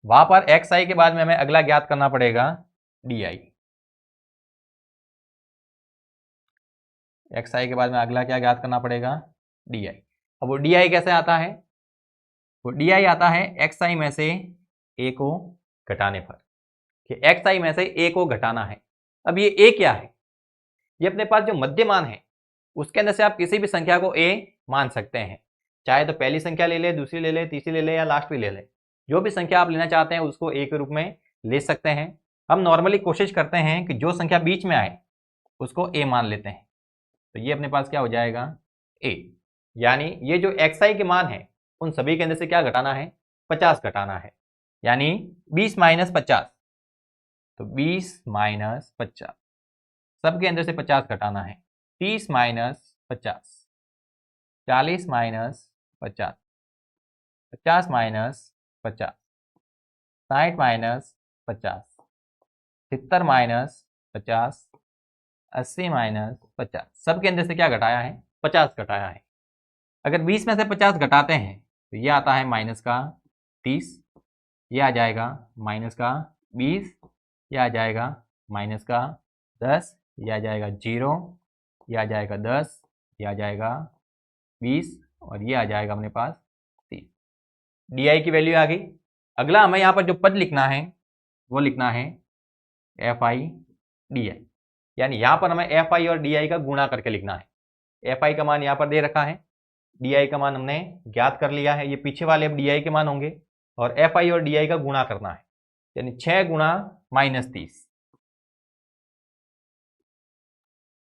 वहां पर XI के बाद में हमें अगला ज्ञात करना पड़ेगा DI। XI के बाद में अगला क्या ज्ञात करना पड़ेगा DI। अब वो DI कैसे आता है? वो DI आता है XI में से A को घटाने पर, कि XI में से A को घटाना है। अब ये A क्या है? ये अपने पास जो मध्यमान है उसके अंदर से आप किसी भी संख्या को A मान सकते हैं, चाहे तो पहली संख्या ले ले, दूसरी ले ले, तीसरी ले ले या लास्ट भी ले ले। जो भी संख्या आप लेना चाहते हैं उसको A के रूप में ले सकते हैं। हम नॉर्मली कोशिश करते हैं कि जो संख्या बीच में आए उसको A मान लेते हैं। तो ये अपने पास क्या हो जाएगा A, यानी ये जो XI के मान है उन सभी के अंदर से क्या घटाना है 50 घटाना है, यानी 20 माइनस 50। तो 20 माइनस 50 सबके अंदर से 50 घटाना है, 30 minus 50, 40 minus 50, 50 minus 50, 60 minus 50, 70 minus 50, 80 minus 50। सबके अंदर से क्या घटाया है? 50 घटाया है। अगर 20 में से 50 घटाते हैं तो ये आता है माइनस का 30, ये आ जाएगा माइनस का 20, ये आ जाएगा माइनस का 10, ये आ जाएगा 0, ये आ जाएगा 10, ये आ जाएगा 20 और ये आ जाएगा अपने पास 30। डी की वैल्यू आ गई। अगला हमें यहाँ पर जो पद लिखना है वो लिखना है एफ आई डी आई, यानी यहाँ पर हमें एफ आई और डी आई का गुणा करके लिखना है। एफ आई का मान यहाँ पर दे रखा है, डी आई का मान हमने ज्ञात कर लिया है, ये पीछे वाले अब डी आई के मान होंगे और एफ आई और डी आई का गुणा करना है, यानी 6 गुणा -30,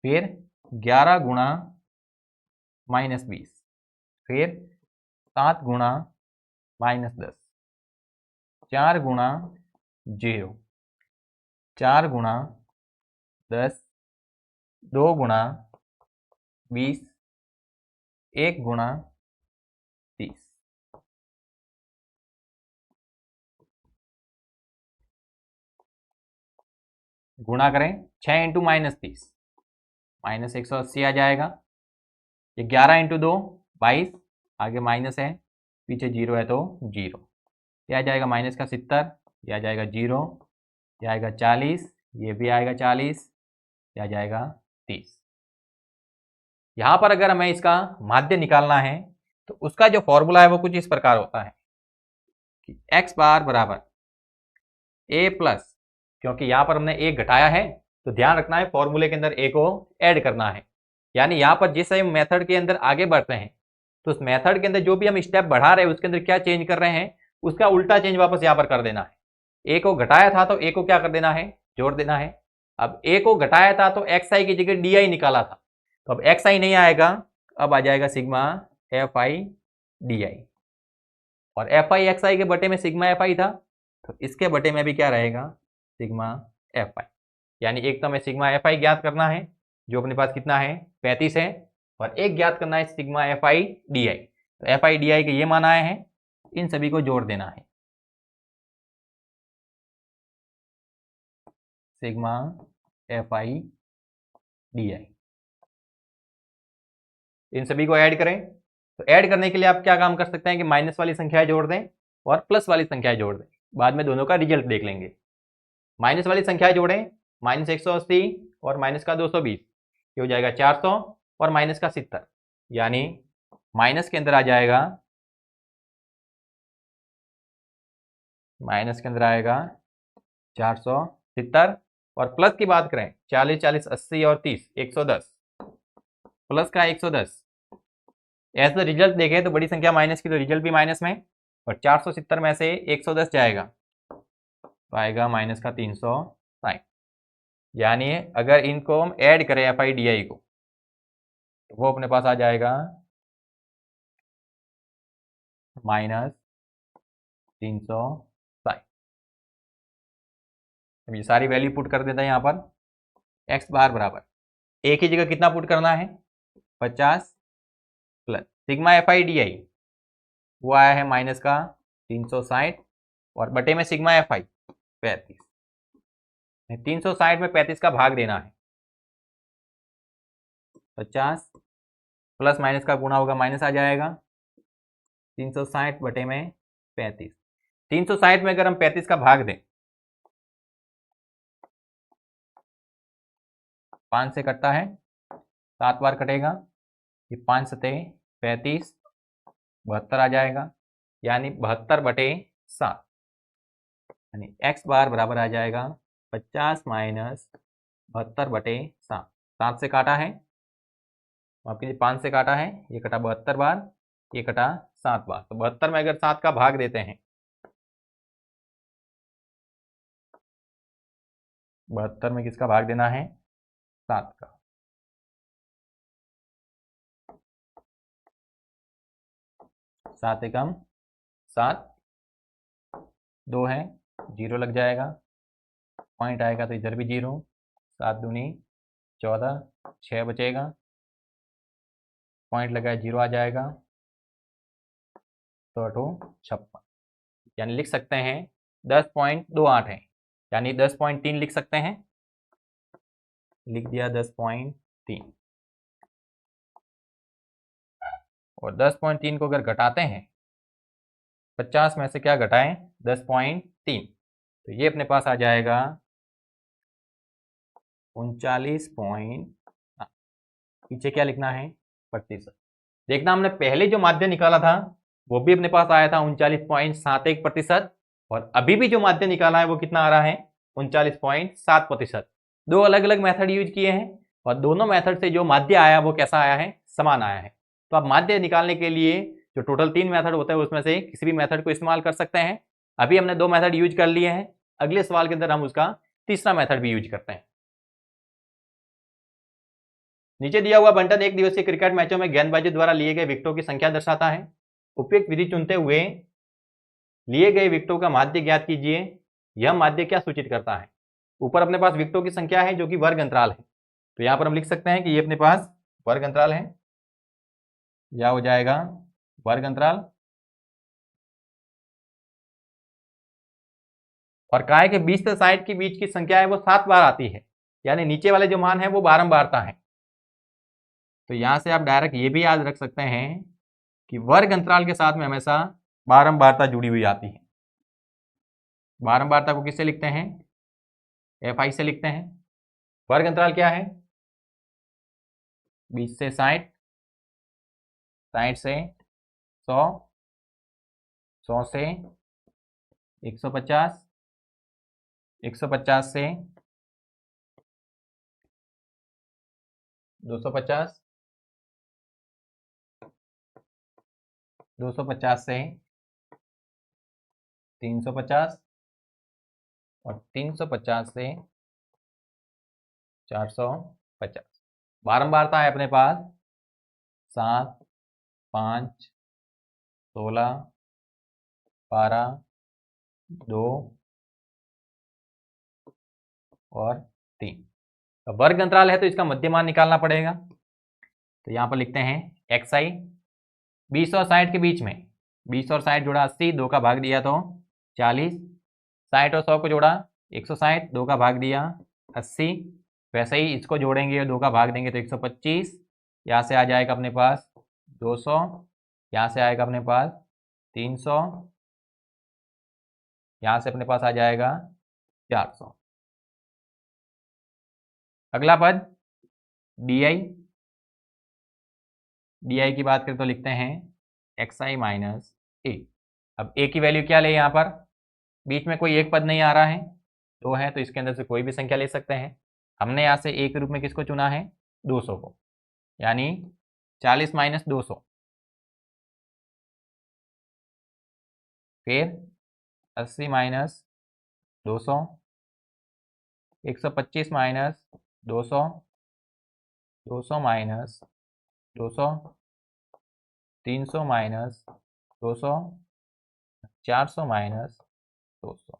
फिर 11 गुणा -20, फिर 7 गुणा -10, 4 गुणा 0, 4 गुणा 10, 2 गुणा 20, 1 गुणा 30। गुणा करें 6 इंटू -30, -180 आ जाएगा। ये 11 इंटू 2 22, आगे माइनस है, पीछे 0 है तो 0, ये आ जाएगा माइनस का 70, ये आ जाएगा 0, ये आएगा 40, ये भी आएगा 40, ये आ जाएगा 30। यहाँ पर अगर हमें इसका माध्य निकालना है तो उसका जो फॉर्मूला है वो कुछ इस प्रकार होता है कि x बार बराबर a प्लस, क्योंकि यहाँ पर हमने a घटाया है तो ध्यान रखना है फॉर्मूले के अंदर a को ऐड करना है, यानी यहाँ पर जिस मेथड के अंदर आगे बढ़ते हैं तो उस मेथड के अंदर जो भी हम स्टेप बढ़ा रहे हैं उसके अंदर क्या चेंज कर रहे हैं उसका उल्टा चेंज वापस यहाँ पर कर देना है। a को घटाया था तो a को क्या कर देना है? जोड़ देना है। अब a को घटाया था तो xi की जगह di निकाला था, तो अब xi नहीं आएगा, अब आ जाएगा सिग्मा fi di, और fi xi के बटे में सिग्मा fi था तो इसके बटे में भी क्या रहेगा? सिग्मा fi, यानी एक तो हमें सिग्मा fi ज्ञात करना है जो अपने पास कितना है 35 है, और एक ज्ञात करना है सिग्मा fi di। तो fi di के ये मान आए हैं, इन सभी को जोड़ देना है। सिग्मा fi di, इन सभी को ऐड करें तो ऐड करने के लिए आप क्या काम कर सकते हैं कि माइनस वाली संख्याएं जोड़ दें और प्लस वाली संख्याएं जोड़ दें, बाद में दोनों का रिजल्ट देख लेंगे। माइनस वाली संख्याएं जोड़ें, -180 और माइनस का 220, ये हो जाएगा 400 और माइनस का 70, यानी माइनस के अंदर आ जाएगा, माइनस के अंदर आएगा 470, और प्लस की बात करें 40 40 80 और 30 110, प्लस का 110। ऐसा रिजल्ट देखें तो बड़ी संख्या माइनस की तो रिजल्ट भी माइनस में, और 470 में से 110 जाएगा तो आएगा माइनस का 360, यानी अगर इनको हम ऐड करें एफ आई डी आई को तो वो अपने पास आ जाएगा -360। अब ये सारी वैल्यू पुट कर देता है यहाँ पर, x बार बराबर एक ही जगह कितना पुट करना है 50 plus sigma F I D I वो आया है माइनस का 360, और बटे में सिग्मा एफ आई 35, 360 में 35 का भाग देना है, 50 प्लस माइनस का गुणा होगा माइनस आ जाएगा, 360 बटे में 35, 360 में अगर हम 35 का भाग दें 5 से कटता है, 7 बार कटेगा, ये 5 सते 35, 72 आ जाएगा, यानी 72 बटे 7, यानी x बार बराबर आ जाएगा 50 माइनस 72 बटे 7। 7 से काटा है, आपके 5 से काटा है, ये कटा 72 बार, ये कटा 7 बार, तो 72 में अगर 7 का भाग देते हैं, 72 में किसका भाग देना है? 7 का। 7 एकम 7, 2 है 0 लग जाएगा, पॉइंट आएगा तो इधर भी 0, 7 दूनी 14, 6 बचेगा, पॉइंट लगा 0 आ जाएगा, तो 8 56, यानी लिख सकते हैं 10.28 है, यानी 10.3 लिख सकते हैं, लिख दिया 10.3। और 10.3 को अगर घटाते हैं 50 में से क्या घटाएं 10.3, तो ये अपने पास आ जाएगा 39 पीछे क्या लिखना है प्रतिशत। देखना हमने पहले जो माध्य निकाला था वो भी अपने पास आया था 39.71%, और अभी भी जो माध्य निकाला है वो कितना आ रहा है 39.7%। दो अलग अलग मेथड यूज किए हैं और दोनों मेथड से जो माध्य आया वो कैसा आया है, समान आया है। तो आप माध्य निकालने के लिए जो टोटल 3 मेथड होते हैं उसमें से किसी भी मेथड को इस्तेमाल कर सकते हैं। अभी हमने 2 मेथड यूज कर लिए हैं, अगले सवाल के अंदर हम उसका तीसरा मेथड भी यूज करते हैं। नीचे दिया हुआ बंटन एक दिवसीय क्रिकेट मैचों में गेंदबाजी द्वारा लिए गए विकेटों की संख्या दर्शाता है। उपयुक्त विधि चुनते हुए लिए गए विकेटों का माध्य ज्ञात कीजिए। यह माध्य क्या सूचित करता है? ऊपर अपने पास विकेटों की संख्या है जो कि वर्ग अंतराल है, तो यहां पर हम लिख सकते हैं कि ये अपने पास वर्ग अंतराल है, या हो जाएगा वर्ग अंतराल। और काय के 20 से 60 के बीच की संख्या है वो 7 बार आती है, यानी नीचे वाले जो मान है वो बारंबारता है। तो यहां से आप डायरेक्ट ये भी याद रख सकते हैं कि वर्ग अंतराल के साथ में हमेशा बारंबारता जुड़ी हुई आती है। बारंबारता को किससे लिखते हैं? FI से लिखते हैं। वर्ग अंतराल क्या है? 20 से 60, 60 से 100, 100 से 150, 150 से 250, 250 से 350 और 350 से 450। बारंबारता है अपने पास 7, 5, 16, 12, 2 और 3। तो वर्ग अंतराल है तो इसका मध्य मान निकालना पड़ेगा। तो यहाँ पर लिखते हैं XI 20 और 60 के बीच में, 20 और 60 जोड़ा 80, 2 का भाग दिया तो 40, 60 और 100 को जोड़ा 160, 2 का भाग दिया 80, वैसे ही इसको जोड़ेंगे और 2 का भाग देंगे तो 125, यहाँ से आ जाएगा अपने पास 200, यहाँ से आएगा अपने पास 300, यहाँ से अपने पास आ जाएगा 400। अगला पद DI, DI की बात करें तो लिखते हैं XI माइनस A। अब A की वैल्यू क्या ले, यहाँ पर बीच में कोई एक पद नहीं आ रहा है, 2 है तो इसके अंदर से कोई भी संख्या ले सकते हैं। हमने यहाँ से A के रूप में किसको चुना है? 200 को, यानी 40 माइनस 200, फिर 80 minus 200, 125 minus 200, 200 minus 200, 300 minus 200, 400 minus 200।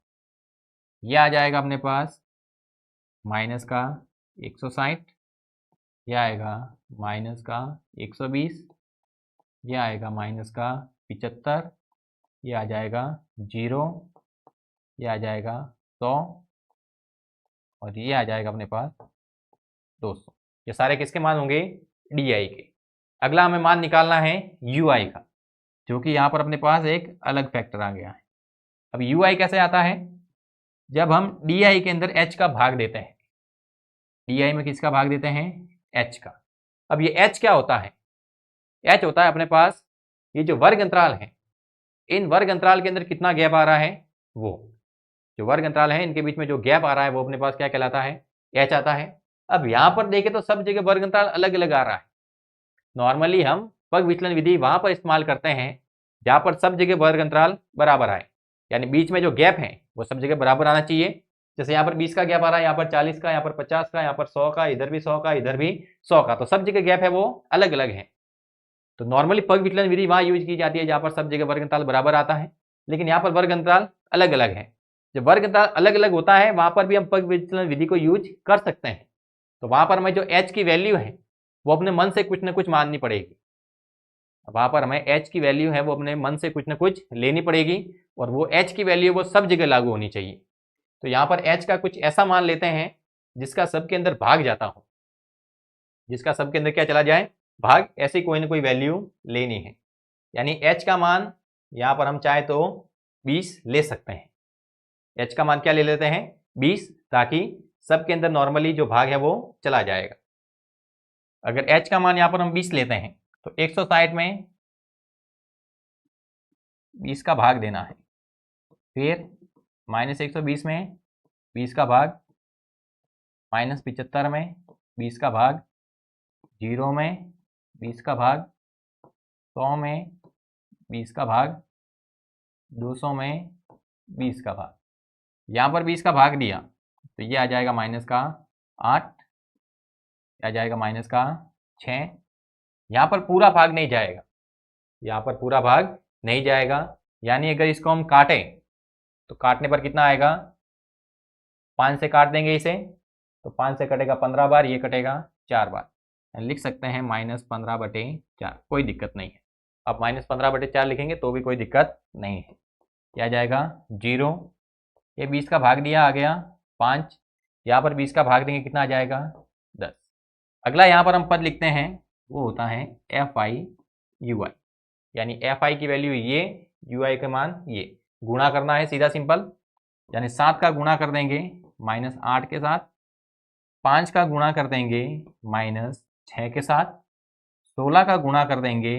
यह आ जाएगा अपने पास माइनस का 160, यह आएगा माइनस का 120, यह आएगा माइनस का 75, यह आ जाएगा 0, यह आ जाएगा 100 और ये आ जाएगा अपने पास 200। ये सारे किसके मान होंगे? DI के। अगला हमें मान निकालना है UI का, जो कि यहाँ पर अपने पास एक अलग फैक्टर आ गया है। अब UI कैसे आता है? जब हम DI के अंदर H का भाग देते हैं, DI में किसका भाग देते हैं? H का। अब ये H क्या होता है? H होता है अपने पास ये जो वर्ग अंतराल है, इन वर्ग अंतराल के अंदर कितना गैप आ रहा है, वो जो वर्ग अंतराल है इनके बीच में जो गैप आ रहा है वो अपने पास क्या कहलाता है? H आता है। अब यहाँ पर देखें तो सब जगह वर्ग अंतराल अलग अलग आ रहा है। नॉर्मली हम पग विचलन विधि वहां पर इस्तेमाल करते हैं जहां पर सब जगह वर्ग अंतराल बराबर आए, यानी बीच में जो गैप है वो सब जगह बराबर आना चाहिए। जैसे यहाँ पर 20 का गैप आ रहा है, यहाँ पर 40 का, यहाँ पर 50 का, यहाँ पर 100 का, इधर भी 100 का, इधर भी 100 का, तो सब जगह गैप है वो अलग अलग है। तो नॉर्मली पग विचलन विधि वहां यूज की जाती है जहां पर सब जगह वर्ग अंतराल बराबर आता है, लेकिन यहाँ पर वर्ग अंतराल अलग अलग है। जब वर्ग अंतराल अलग अलग होता है वहां पर भी हम पग विचलन विधि को यूज कर सकते हैं। तो वहां पर हमें जो H की वैल्यू है वो अपने मन से कुछ ना कुछ माननी पड़ेगी। वहां पर हमें H की वैल्यू है वो अपने मन से कुछ ना कुछ लेनी पड़ेगी, और वो h की वैल्यू वो सब जगह लागू होनी चाहिए। तो यहाँ पर h का कुछ ऐसा मान लेते हैं जिसका सबके अंदर भाग जाता हो, जिसका सबके अंदर क्या चला जाए, भाग। ऐसी कोई ना कोई वैल्यू लेनी है, यानी h का मान यहाँ पर हम चाहे तो 20 ले सकते हैं। h का मान क्या ले लेते हैं, 20, ताकि सबके अंदर नॉर्मली जो भाग है वो चला जाएगा। अगर h का मान यहाँ पर हम 20 लेते हैं तो 160 में 20 का भाग देना है, फिर -120 में 20 का भाग, -75 में 20 का भाग, 0 में 20 का भाग, 100 में 20 का भाग, 200 में 20 का भाग। यहाँ पर 20 का भाग दिया तो ये आ जाएगा -8, आ जाएगा -6। यहाँ पर पूरा भाग नहीं जाएगा, यहाँ पर पूरा भाग नहीं जाएगा, यानी अगर इसको हम काटें तो काटने पर कितना आएगा, 5 से काट देंगे इसे तो 5 से कटेगा 15 बार, ये कटेगा 4 बार, लिख सकते हैं -15/4, कोई दिक्कत नहीं है। अब -15/4 लिखेंगे तो भी कोई दिक्कत नहीं है। क्या जाएगा 0, ये 20 का भाग दिया आ गया 5, यहाँ पर 20 का भाग देंगे कितना आ जाएगा 10। अगला यहाँ पर हम पद लिखते हैं वो होता है FI/UI, यानी FI की वैल्यू ये, UI का मान ये, गुणा करना है सीधा सिंपल, यानी 7 का गुणा कर देंगे -8 के साथ, 5 का गुणा कर देंगे -6 के साथ, 16 का गुणा कर देंगे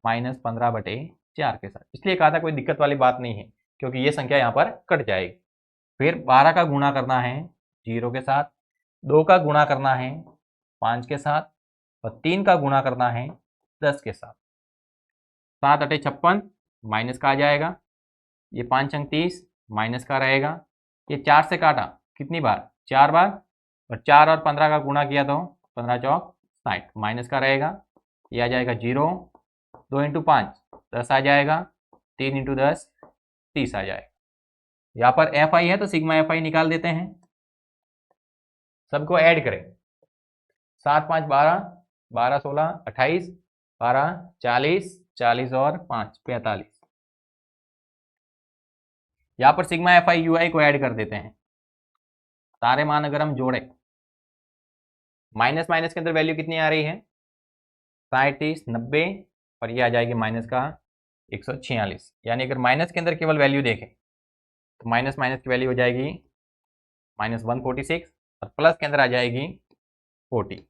-15/4 के साथ। इसलिए कहा था कोई दिक्कत वाली बात नहीं है, क्योंकि ये संख्या यहाँ पर कट जाएगी। फिर 12 का गुणा करना है 0 के साथ, 2 का गुणा करना है 5 के साथ, और 3 का गुणा करना है 10 के साथ। 7 × 8 = 56, माइनस का आ जाएगा, ये 5 × 30 माइनस का रहेगा। ये 4 से काटा कितनी बार, 4 बार, और 4 और 15 का गुणा किया तो 15 चौक 60, माइनस का रहेगा, ये आ जाएगा 0। 2 × 5 10 आ जाएगा, 3 × 10 30 आ जाएगा। यहाँ पर FI है तो सिग्मा FI निकाल देते हैं, सबको ऐड करें, 7 × 5 = 12, 12 × 16 = 28, 12 40, 40 और 5 45। यहाँ पर सिग्मा FI/UI को ऐड कर देते हैं, सारे मान अगर हम जोड़े, माइनस माइनस के अंदर वैल्यू कितनी आ रही है 60, 30, 90, और ये आ जाएगी माइनस का 146। यानी अगर माइनस के अंदर केवल वैल्यू देखें तो माइनस माइनस की वैल्यू हो जाएगी -146, और प्लस के अंदर आ जाएगी 40,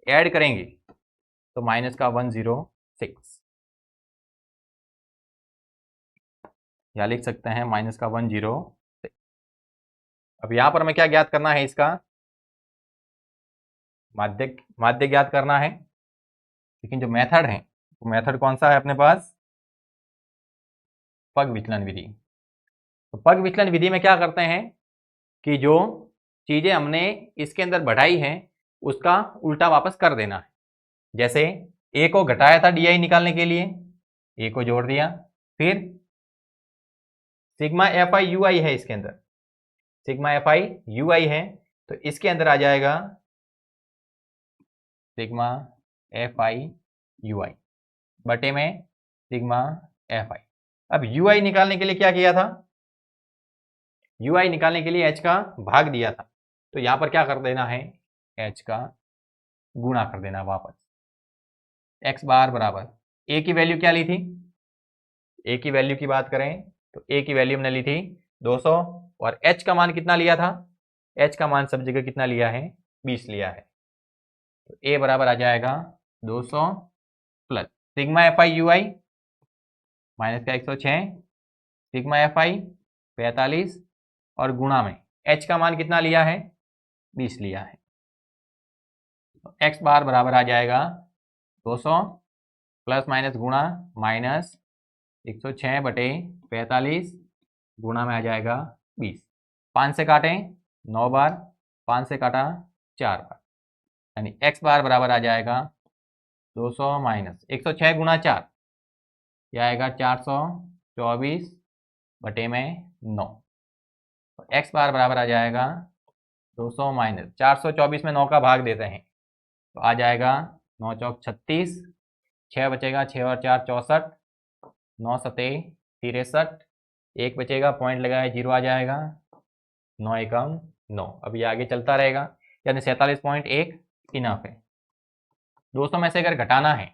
ऐड करेंगे तो माइनस का 106, या लिख सकते हैं माइनस का 106। अब यहाँ पर हमें क्या ज्ञात करना है, इसका माध्य ज्ञात करना है, लेकिन जो मेथड है वो मेथड कौन सा है अपने पास, पग विचलन विधि। तो पग विचलन विधि में क्या करते हैं कि जो चीजें हमने इसके अंदर बढ़ाई हैं उसका उल्टा वापस कर देना है। जैसे a को घटाया था DI निकालने के लिए, a को जोड़ दिया, फिर सिग्मा FI/UI है, इसके अंदर सिग्मा FI/UI है तो इसके अंदर आ जाएगा सिग्मा FI/UI बटे में सिग्मा FI। अब UI निकालने के लिए क्या किया था, UI निकालने के लिए h का भाग दिया था, तो यहां पर क्या कर देना है, h का गुणा कर देना वापस। x बार बराबर a की वैल्यू क्या ली थी, a की वैल्यू की बात करें तो a की वैल्यू हमने ली थी 200, और h का मान कितना लिया था, h का मान सब जगह कितना लिया है 20 लिया है, तो a बराबर आ जाएगा 200 प्लस सिग्मा FI/UI माइनस का 106, सिग्मा FI 45, और गुणा में h का मान कितना लिया है 20 लिया है, तो x बार बराबर आ जाएगा 200 प्लस माइनस गुणा माइनस 106 बटे 45, गुणा में आ जाएगा 20। 5 से काटें 9 बार, 5 से काटा 4 बार, यानी x बार बराबर आ जाएगा 200 माइनस 106 गुणा 4, यह आएगा 424 बटे में 9, तो x बार बराबर आ जाएगा 200 माइनस 424 में 9 का भाग देते हैं तो आ जाएगा 9 चौक 36, 6 बचेगा, 6 और 4 64, 9 सते 63, 1 बचेगा, पॉइंट लगाया 0 आ जाएगा, 9 एकम 9। अब ये आगे चलता रहेगा, यानी 47.1 इनफ है। 200 में से अगर घटाना है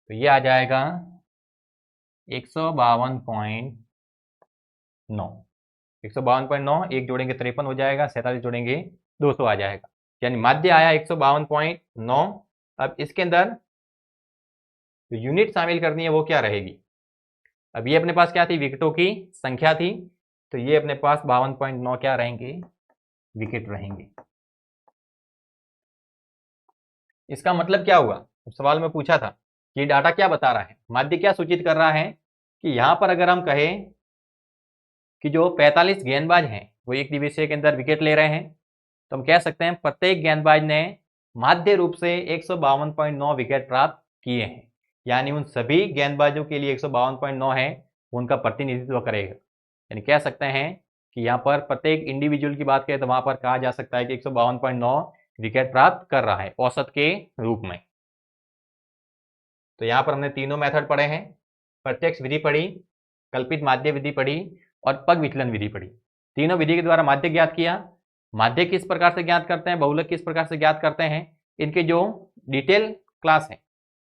तो ये आ जाएगा 152.9। 152.9, एक जोड़ेंगे 53 हो जाएगा, 47 जोड़ेंगे 200 आ जाएगा, यानी माध्य आया 152.9। अब इसके अंदर जो यूनिट शामिल करनी है वो क्या रहेगी? अब ये अपने पास क्या थी? विकेटों की संख्या थी, तो ये अपने पास 52.9 क्या रहेंगे? विकेट रहेंगे। इसका मतलब क्या हुआ? सवाल में पूछा था, ये डाटा क्या बता रहा है? माध्य क्या सूचित कर रहा है कि यहां पर अगर हम कहें कि जो 45 गेंदबाज हैं वो एक दिवसीय के अंदर विकेट ले रहे हैं, तो हम कह सकते हैं प्रत्येक गेंदबाज ने माध्य रूप से 152.9 विकेट प्राप्त किए हैं, यानी उन सभी गेंदबाजों के लिए 152.9 है, उनका प्रतिनिधित्व करेगा। यानी कह सकते हैं कि यहाँ पर प्रत्येक इंडिविजुअल की बात करें तो वहां पर कहा जा सकता है कि 152.9 विकेट प्राप्त कर रहा है औसत के रूप में। तो यहाँ पर हमने तीनों मेथड पढ़े हैं, प्रत्यक्ष विधि पढ़ी, कल्पित माध्य विधि पढ़ी और पग विचलन विधि पढ़ी। तीनों विधि के द्वारा माध्य ज्ञात किया। माध्य किस प्रकार से ज्ञात करते हैं, बहुलक किस प्रकार से ज्ञात करते हैं, इनके जो डिटेल क्लास है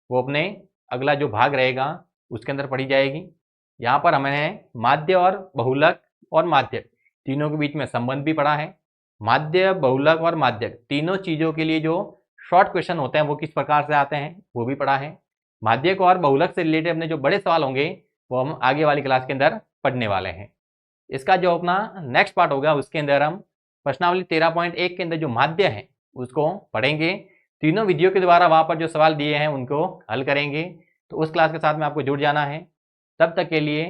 वो अपने अगला जो भाग रहेगा उसके अंदर पढ़ी जाएगी। यहाँ पर हमने माध्य और बहुलक और माध्यक तीनों के बीच में संबंध भी पढ़ा है। माध्य, बहुलक और माध्यक तीनों चीजों के लिए जो शॉर्ट क्वेश्चन होते हैं वो किस प्रकार से आते हैं वो भी पढ़ा है। माध्यक और बहुलक से रिलेटेड अपने जो बड़े सवाल होंगे वो हम आगे वाली क्लास के अंदर पढ़ने वाले हैं। इसका जो अपना नेक्स्ट पार्ट होगा उसके अंदर हम प्रश्नावली 13.1 के अंदर जो माध्य है उसको पढ़ेंगे। तीनों विधियों के द्वारा वहां पर जो सवाल दिए हैं उनको हल करेंगे। तो उस क्लास के साथ में आपको जुड़ जाना है। तब तक के लिए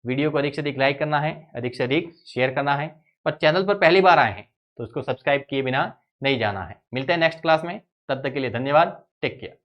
वीडियो को अधिक से अधिक लाइक करना है, अधिक से अधिक शेयर करना है, और चैनल पर पहली बार आए हैं तो उसको सब्सक्राइब किए बिना नहीं जाना है। मिलते हैं नेक्स्ट क्लास में, तब तक के लिए धन्यवाद, टेक केयर।